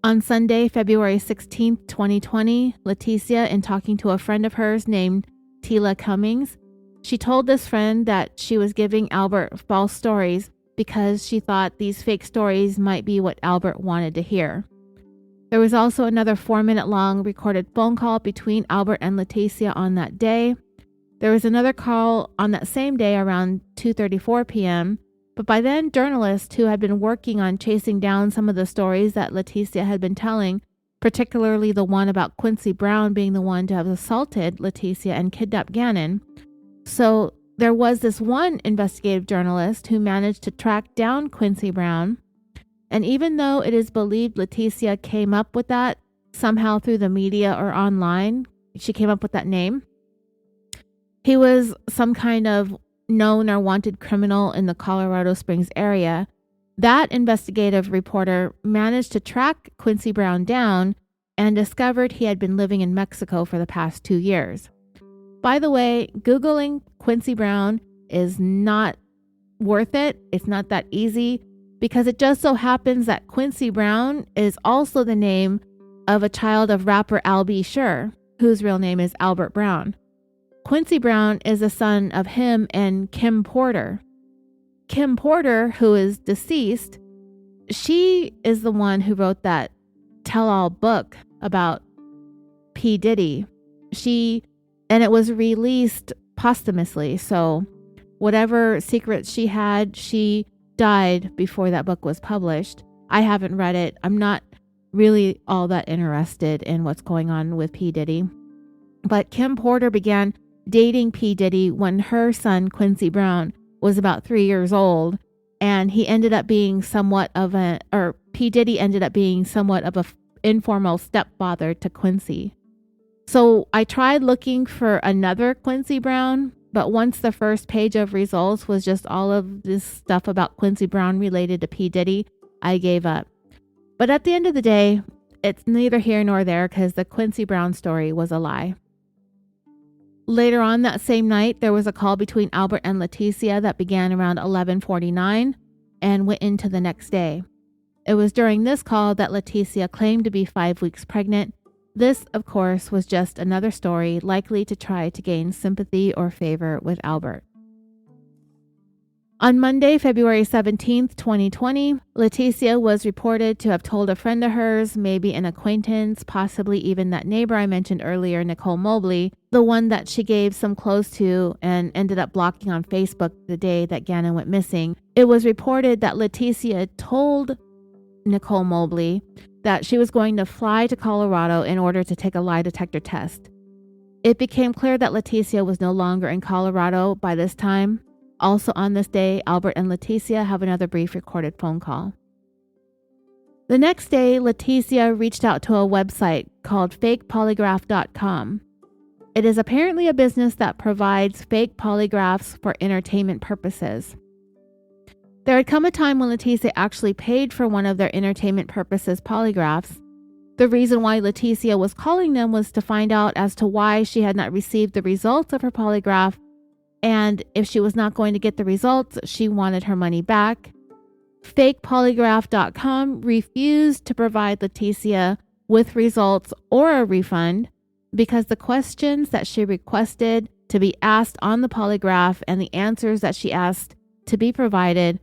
On Sunday, February 16th, 2020, Letecia, in talking to a friend of hers named Tila Cummings, she told this friend that she was giving Albert false stories because she thought these fake stories might be what Albert wanted to hear. There was also another 4-minute long recorded phone call between Albert and Letecia on that day. There was another call on that same day around 2:34 p.m., but by then journalists who had been working on chasing down some of the stories that Letecia had been telling, particularly the one about Quincy Brown being the one to have assaulted Letecia and kidnapped Gannon. So there was this one investigative journalist who managed to track down Quincy Brown, and even though it is believed Letecia came up with that somehow through the media or online, she came up with that name. He was some kind of known or wanted criminal in the Colorado Springs area. That investigative reporter managed to track Quincy Brown down and discovered he had been living in Mexico for the past 2 years. By the way, Googling Quincy Brown is not worth it. It's not that easy because it just so happens that Quincy Brown is also the name of a child of rapper Al B. Sure, whose real name is Albert Brown. Quincy Brown is the son of him and Kim Porter. Kim Porter, who is deceased, she is the one who wrote that tell-all book about P. Diddy. And it was released posthumously, so whatever secrets she had, she died before that book was published. I haven't read it. I'm not really all that interested in what's going on with P. Diddy. But Kim Porter began dating P. Diddy when her son, Quincy Brown, was about 3 years old, and P. Diddy ended up being somewhat of an informal stepfather to Quincy. So I tried looking for another Quincy Brown, but once the first page of results was just all of this stuff about Quincy Brown related to P. Diddy, I gave up. But at the end of the day, it's neither here nor there because the Quincy Brown story was a lie. Later on that same night, there was a call between Albert and Letecia that began around 11:49 and went into the next day. It was during this call that Letecia claimed to be 5 weeks pregnant. This, of course, was just another story likely to try to gain sympathy or favor with Albert. On Monday, February 17th, 2020, Letecia was reported to have told a friend of hers, maybe an acquaintance, possibly even that neighbor I mentioned earlier, Nicole Mobley, the one that she gave some clothes to and ended up blocking on Facebook the day that Gannon went missing. It was reported that Letecia told Nicole Mobley that she was going to fly to Colorado in order to take a lie detector test. It became clear that Letecia was no longer in Colorado by this time. Also on this day, Albert and Letecia have another brief recorded phone call. The next day, Letecia reached out to a website called fakepolygraph.com. It is apparently a business that provides fake polygraphs for entertainment purposes. There had come a time when Letecia actually paid for one of their entertainment purposes polygraphs. The reason why Letecia was calling them was to find out as to why she had not received the results of her polygraph, and if she was not going to get the results, she wanted her money back. FakePolygraph.com refused to provide Letecia with results or a refund because the questions that she requested to be asked on the polygraph and the answers that she asked to be provided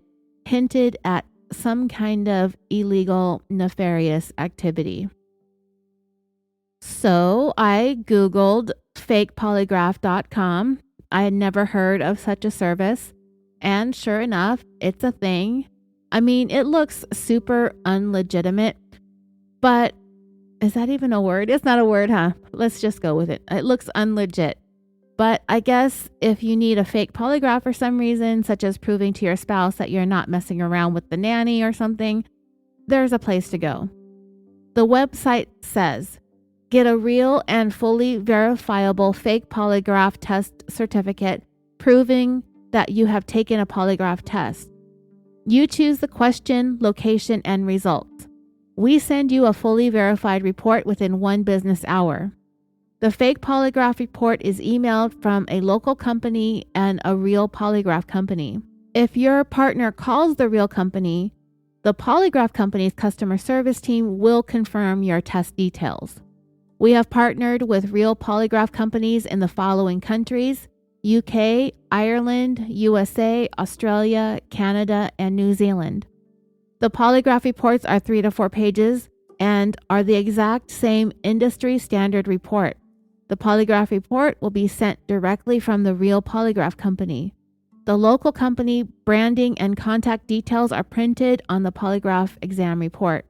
hinted at some kind of illegal, nefarious activity. So I Googled fakepolygraph.com. I had never heard of such a service. And sure enough, it's a thing. I mean, it looks super unlegitimate, but is that even a word? It's not a word, huh? Let's just go with it. It looks unlegit. But I guess if you need a fake polygraph for some reason, such as proving to your spouse that you're not messing around with the nanny or something, there's a place to go. The website says, get a real and fully verifiable fake polygraph test certificate proving that you have taken a polygraph test. You choose the question, location, and results. We send you a fully verified report within 1 business hour. The fake polygraph report is emailed from a local company and a real polygraph company. If your partner calls the real company, the polygraph company's customer service team will confirm your test details. We have partnered with real polygraph companies in the following countries: UK, Ireland, USA, Australia, Canada, and New Zealand. The polygraph reports are 3 to 4 pages and are the exact same industry standard report. The polygraph report will be sent directly from the real polygraph company. The local company branding and contact details are printed on the polygraph exam report.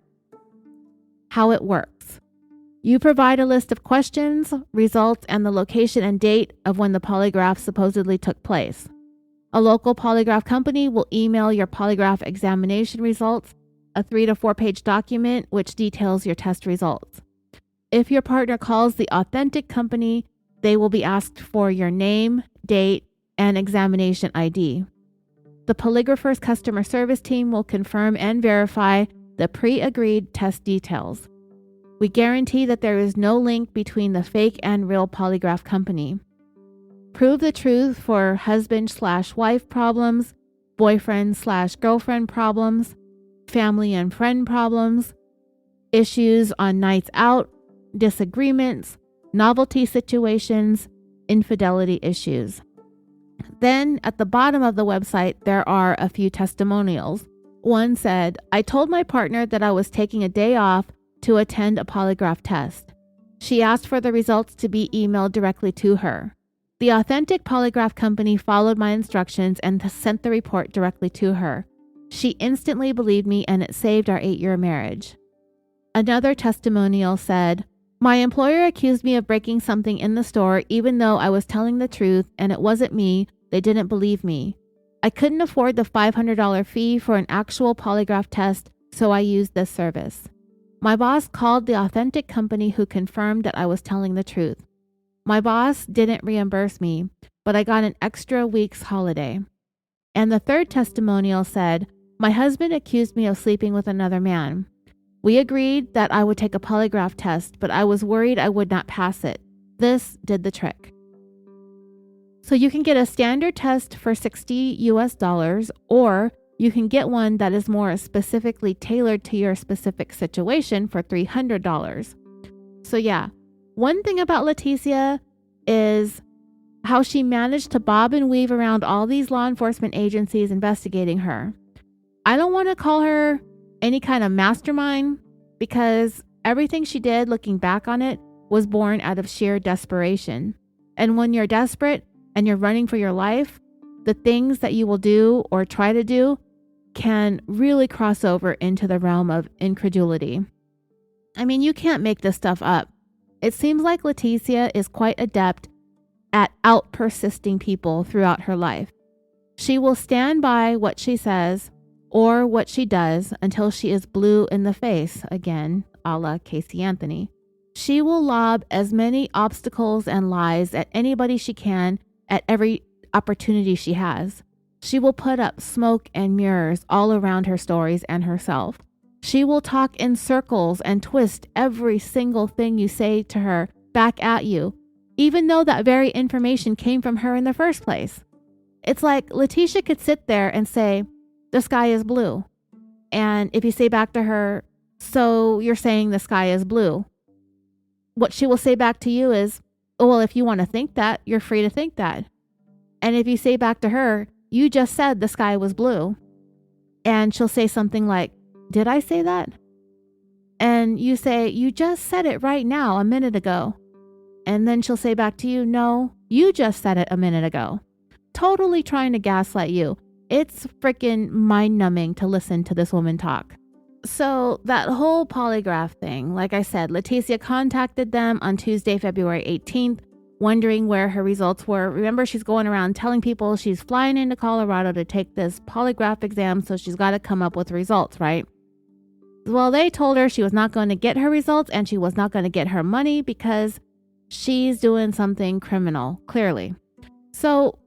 How it works. You provide a list of questions, results, and the location and date of when the polygraph supposedly took place. A local polygraph company will email your polygraph examination results, a 3 to 4 page document which details your test results. If your partner calls the authentic company, they will be asked for your name, date, and examination ID. The polygrapher's customer service team will confirm and verify the pre-agreed test details. We guarantee that there is no link between the fake and real polygraph company. Prove the truth for husband/wife problems, boyfriend/girlfriend problems, family and friend problems, issues on nights out, disagreements, novelty situations, infidelity issues. Then at the bottom of the website, there are a few testimonials. One said, I told my partner that I was taking a day off to attend a polygraph test. She asked for the results to be emailed directly to her. The authentic polygraph company followed my instructions and sent the report directly to her. She instantly believed me and it saved our 8-year marriage. Another testimonial said, my employer accused me of breaking something in the store even though I was telling the truth and it wasn't me. They didn't believe me. I couldn't afford the $500 fee for an actual polygraph test, so I used this service. My boss called the authentic company who confirmed that I was telling the truth. My boss didn't reimburse me, but I got an extra week's holiday. And the third testimonial said, my husband accused me of sleeping with another man. We agreed that I would take a polygraph test, but I was worried I would not pass it. This did the trick. So you can get a standard test for $60 US, or you can get one that is more specifically tailored to your specific situation for $300. So yeah, one thing about Letecia is how she managed to bob and weave around all these law enforcement agencies investigating her. I don't want to call her any kind of mastermind because everything she did, looking back on it, was born out of sheer desperation. And when you're desperate and you're running for your life, the things that you will do or try to do can really cross over into the realm of incredulity. I mean, you can't make this stuff up. It seems like Letecia is quite adept at out-persisting people throughout her life. She will stand by what she says or what she does until she is blue in the face, again, a la Casey Anthony. She will lob as many obstacles and lies at anybody she can at every opportunity she has. She will put up smoke and mirrors all around her stories and herself. She will talk in circles and twist every single thing you say to her back at you, even though that very information came from her in the first place. It's like Letecia could sit there and say, the sky is blue. And if you say back to her, so you're saying the sky is blue, what she will say back to you is, oh, well, if you want to think that, you're free to think that. And if you say back to her, you just said the sky was blue. And she'll say something like, "Did I say that?" And you say, "You just said it right now, a minute ago." And then she'll say back to you, "No, you just said it a minute ago." Totally trying to gaslight you. It's freaking mind-numbing to listen to this woman talk. So that whole polygraph thing, like I said, Letecia contacted them on Tuesday, February 18th, wondering where her results were. Remember, she's going around telling people she's flying into Colorado to take this polygraph exam, so she's got to come up with results, right? Well, they told her she was not going to get her results and she was not going to get her money because she's doing something criminal, clearly. So,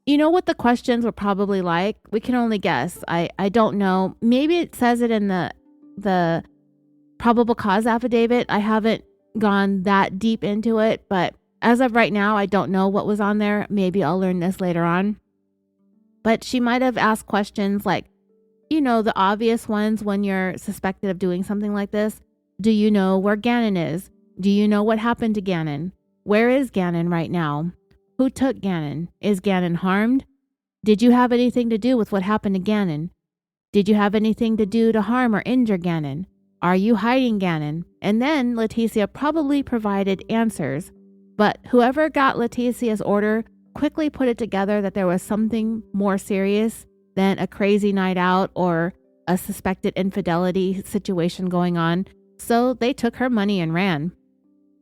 you know what the questions were probably like? We can only guess. I don't know. Maybe it says it in the probable cause affidavit. I haven't gone that deep into it, but as of right now, I don't know what was on there. Maybe I'll learn this later on. But she might have asked questions like, you know, the obvious ones when you're suspected of doing something like this. Do you know where Gannon is? Do you know what happened to Gannon? Where is Gannon right now? Who took Gannon? Is Gannon harmed? Did you have anything to do with what happened to Gannon? Did you have anything to do to harm or injure Gannon? Are you hiding Gannon? And then Letecia probably provided answers, but whoever got Letecia's order quickly put it together that there was something more serious than a crazy night out or a suspected infidelity situation going on, so they took her money and ran.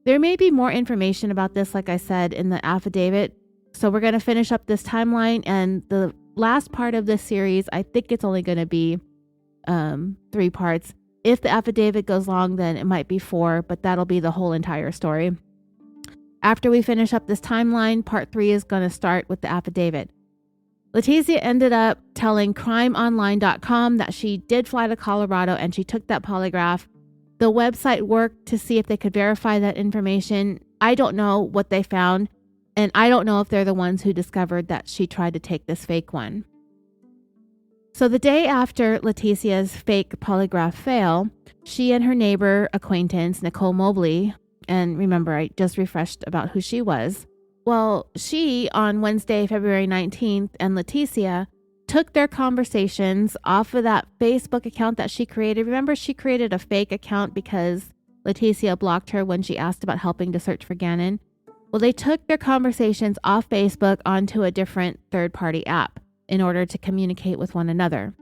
There may be more information about this, like I said, in the affidavit. So we're going to finish up this timeline, and the last part of this series, I think it's only going to be 3 parts. If the affidavit goes long, then it might be 4, but that'll be the whole entire story. After we finish up this timeline, part 3 is going to start with the affidavit. Letecia ended up telling crimeonline.com that she did fly to Colorado and she took that polygraph. The website worked to see if they could verify that information. I don't know what they found, and I don't know if they're the ones who discovered that she tried to take this fake one. So the day after Letecia's fake polygraph fail, she and her neighbor acquaintance, Nicole Mobley, and remember, I just refreshed about who she was. Well, she, on Wednesday, February 19th, and Letecia took their conversations off of that Facebook account that she created. Remember, she created a fake account because Letecia blocked her when she asked about helping to search for Gannon. Well, they took their conversations off Facebook onto a different third-party app in order to communicate with one another.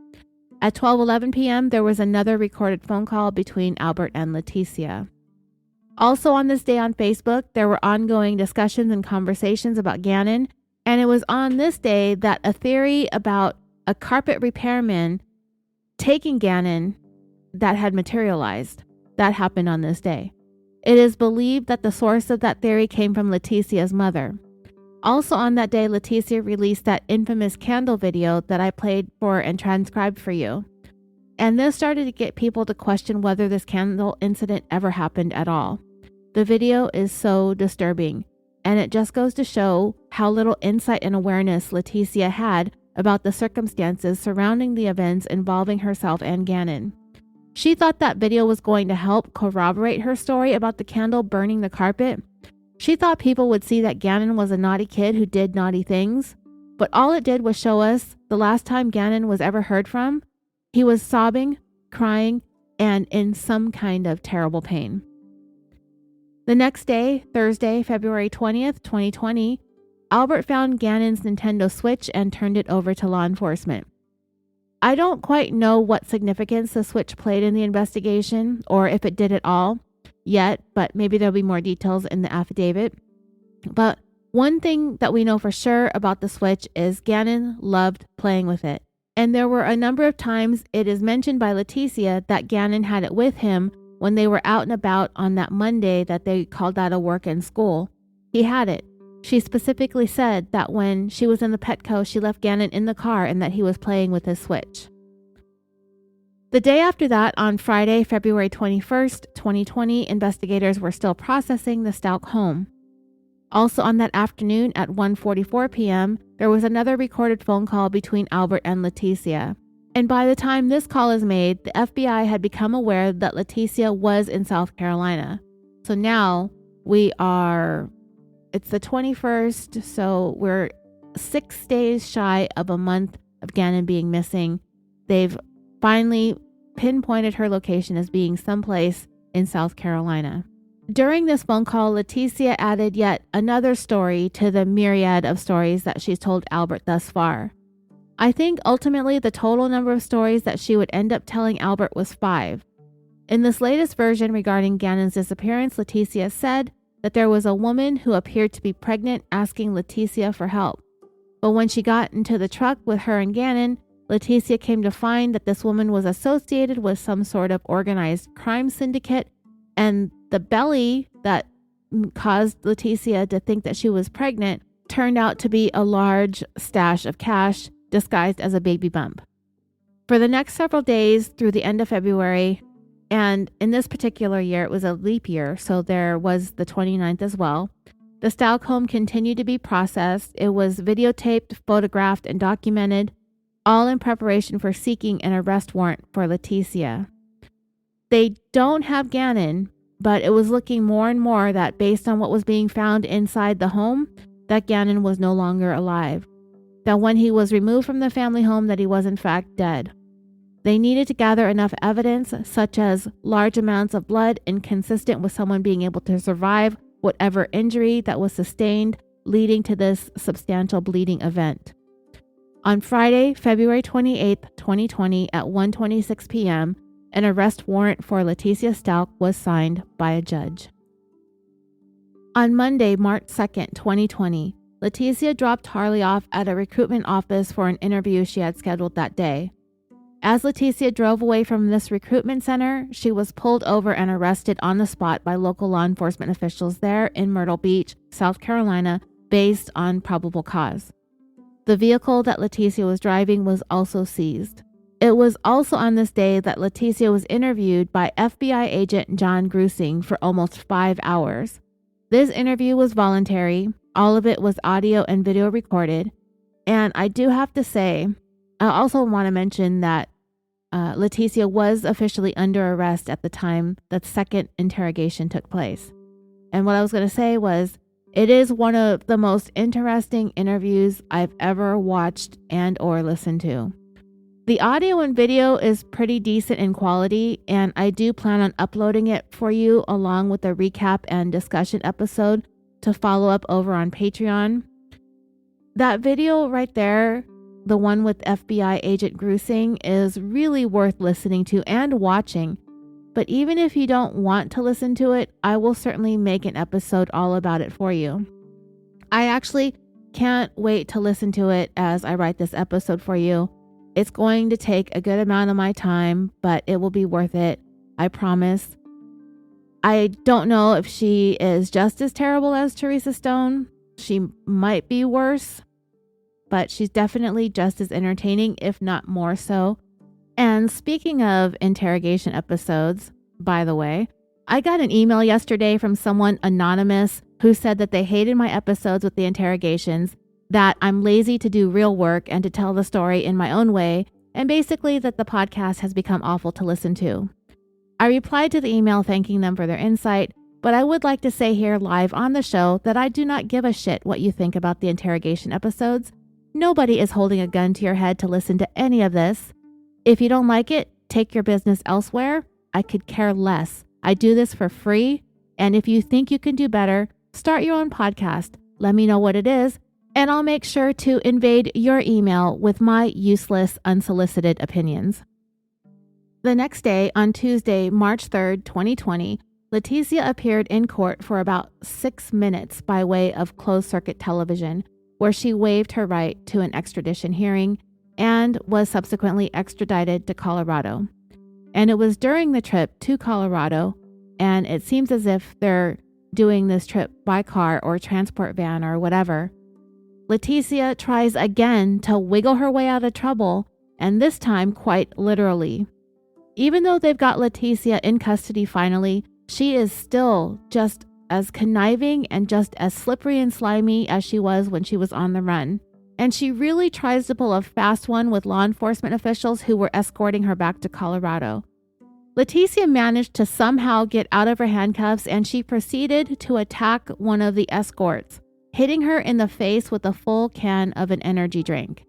At 12:11 p.m., there was another recorded phone call between Albert and Letecia. Also on this day on Facebook, there were ongoing discussions and conversations about Gannon, and it was on this day that a theory about a carpet repairman taking Gannon that had materialized. That happened on this day. It is believed that the source of that theory came from Letecia's mother. Also on that day, Letecia released that infamous candle video that I played for and transcribed for you. And this started to get people to question whether this candle incident ever happened at all. The video is so disturbing, and it just goes to show how little insight and awareness Letecia had about the circumstances surrounding the events involving herself and Gannon. She thought that video was going to help corroborate her story about the candle burning the carpet. She thought people would see that Gannon was a naughty kid who did naughty things, but all it did was show us the last time Gannon was ever heard from, he was sobbing, crying, and in some kind of terrible pain. The next day, Thursday, February 20th, 2020, Albert found Gannon's Nintendo Switch and turned it over to law enforcement. I don't quite know what significance the Switch played in the investigation, or if it did at all yet, but maybe there'll be more details in the affidavit. But one thing that we know for sure about the Switch is Gannon loved playing with it. And there were a number of times it is mentioned by Letecia that Gannon had it with him when they were out and about on that Monday that they called out of work and school. He had it. She specifically said that when she was in the Petco, she left Gannon in the car and that he was playing with his Switch. The day after that, on Friday, February 21st, 2020, investigators were still processing the Stauch home. Also on that afternoon at 1:44 p.m., there was another recorded phone call between Albert and Letecia. And by the time this call is made, the FBI had become aware that Letecia was in South Carolina. So now it's the 21st, so we're 6 days shy of a month of Gannon being missing. They've finally pinpointed her location as being someplace in South Carolina. During this phone call, Letecia added yet another story to the myriad of stories that she's told Albert thus far. I think ultimately the total number of stories that she would end up telling Albert was 5. In this latest version regarding Gannon's disappearance, Letecia said that there was a woman who appeared to be pregnant asking Letecia for help. But when she got into the truck with her and Gannon, Letecia came to find that this woman was associated with some sort of organized crime syndicate, and the belly that caused Letecia to think that she was pregnant turned out to be a large stash of cash disguised as a baby bump. For the next several days through the end of February, and in this particular year, it was a leap year, so there was the 29th as well, the Stauch home continued to be processed. It was videotaped, photographed, and documented, all in preparation for seeking an arrest warrant for Letecia. They don't have Gannon, but it was looking more and more that based on what was being found inside the home, that Gannon was no longer alive. That when he was removed from the family home, that he was in fact dead. They needed to gather enough evidence, such as large amounts of blood inconsistent with someone being able to survive whatever injury that was sustained, leading to this substantial bleeding event. On Friday, February 28, 2020 at 1:26 p.m., an arrest warrant for Letecia Stauch was signed by a judge. On Monday, March 2, 2020, Letecia dropped Harley off at a recruitment office for an interview she had scheduled that day. As Letecia drove away from this recruitment center, she was pulled over and arrested on the spot by local law enforcement officials there in Myrtle Beach, South Carolina, based on probable cause. The vehicle that Letecia was driving was also seized. It was also on this day that Letecia was interviewed by FBI agent John Grusing for almost 5 hours. This interview was voluntary. All of it was audio and video recorded. And I do have to say, I also want to mention that Letecia was officially under arrest at the time that second interrogation took place. And what I was going to say was, it is one of the most interesting interviews I've ever watched and or listened to. The audio and video is pretty decent in quality, and I do plan on uploading it for you along with a recap and discussion episode to follow up over on Patreon. That video right there, the one with FBI agent Grusing, is really worth listening to and watching. But even if you don't want to listen to it, I will certainly make an episode all about it for you. I actually can't wait to listen to it as I write this episode for you. It's going to take a good amount of my time, but it will be worth it. I promise. I don't know if she is just as terrible as Teresa Stone. She might be worse, but she's definitely just as entertaining, if not more so. And speaking of interrogation episodes, by the way, I got an email yesterday from someone anonymous who said that they hated my episodes with the interrogations, that I'm lazy to do real work and to tell the story in my own way, and basically that the podcast has become awful to listen to. I replied to the email thanking them for their insight, but I would like to say here live on the show that I do not give a shit what you think about the interrogation episodes. Nobody is holding a gun to your head to listen to any of this. If you don't like it, take your business elsewhere. I could care less. I do this for free, and if you think you can do better, start your own podcast. Let me know what it is, and I'll make sure to invade your email with my useless, unsolicited opinions. The next day, on Tuesday, March 3rd, 2020, Letecia appeared in court for about 6 minutes by way of closed-circuit television, where she waived her right to an extradition hearing and was subsequently extradited to Colorado. And it was during the trip to Colorado, and it seems as if they're doing this trip by car or transport van or whatever, Letecia tries again to wiggle her way out of trouble, and this time quite literally. Even though they've got Letecia in custody finally, she is still just as conniving and just as slippery and slimy as she was when she was on the run. And she really tries to pull a fast one with law enforcement officials who were escorting her back to Colorado. Letecia managed to somehow get out of her handcuffs, and she proceeded to attack one of the escorts, hitting her in the face with a full can of an energy drink.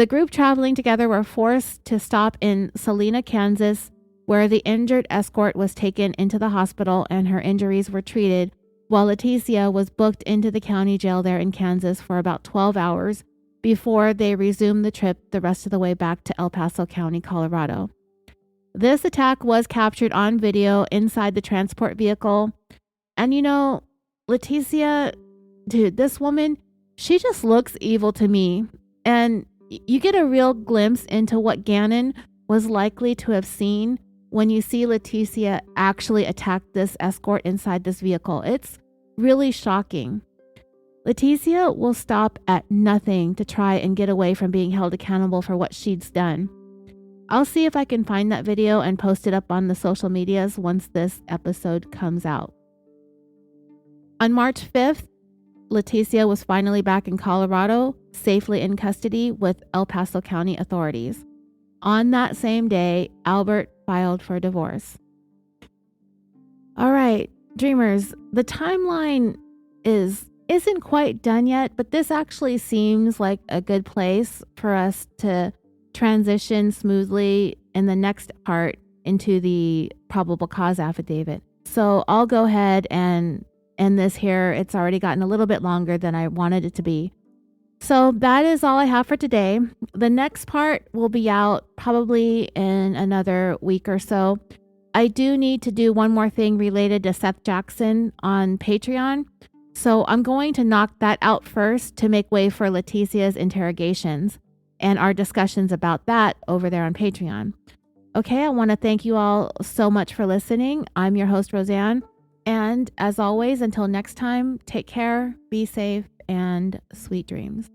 The group traveling together were forced to stop in Salina, Kansas, where the injured escort was taken into the hospital and her injuries were treated, while Letecia was booked into the county jail there in Kansas for about 12 hours before they resumed the trip the rest of the way back to El Paso County, Colorado. This attack was captured on video inside the transport vehicle. And you know, Letecia, dude, this woman, she just looks evil to me. And you get a real glimpse into what Gannon was likely to have seen when you see Letecia actually attack this escort inside this vehicle. It's really shocking. Letecia will stop at nothing to try and get away from being held accountable for what she's done. I'll see if I can find that video and post it up on the social medias once this episode comes out. On March 5th, Letecia was finally back in Colorado, safely in custody with El Paso County authorities. On that same day, Albert filed for divorce. All right, dreamers, the timeline isn't quite done yet, but this actually seems like a good place for us to transition smoothly in the next part into the probable cause affidavit. So I'll go ahead and end this here. It's already gotten a little bit longer than I wanted it to be. So that is all I have for today. The next part will be out probably in another week or so. I do need to do one more thing related to Seth Jackson on Patreon. So I'm going to knock that out first to make way for Letecia's interrogations and our discussions about that over there on Patreon. Okay, I want to thank you all so much for listening. I'm your host, Roseanne. And as always, until next time, take care, be safe, and sweet dreams.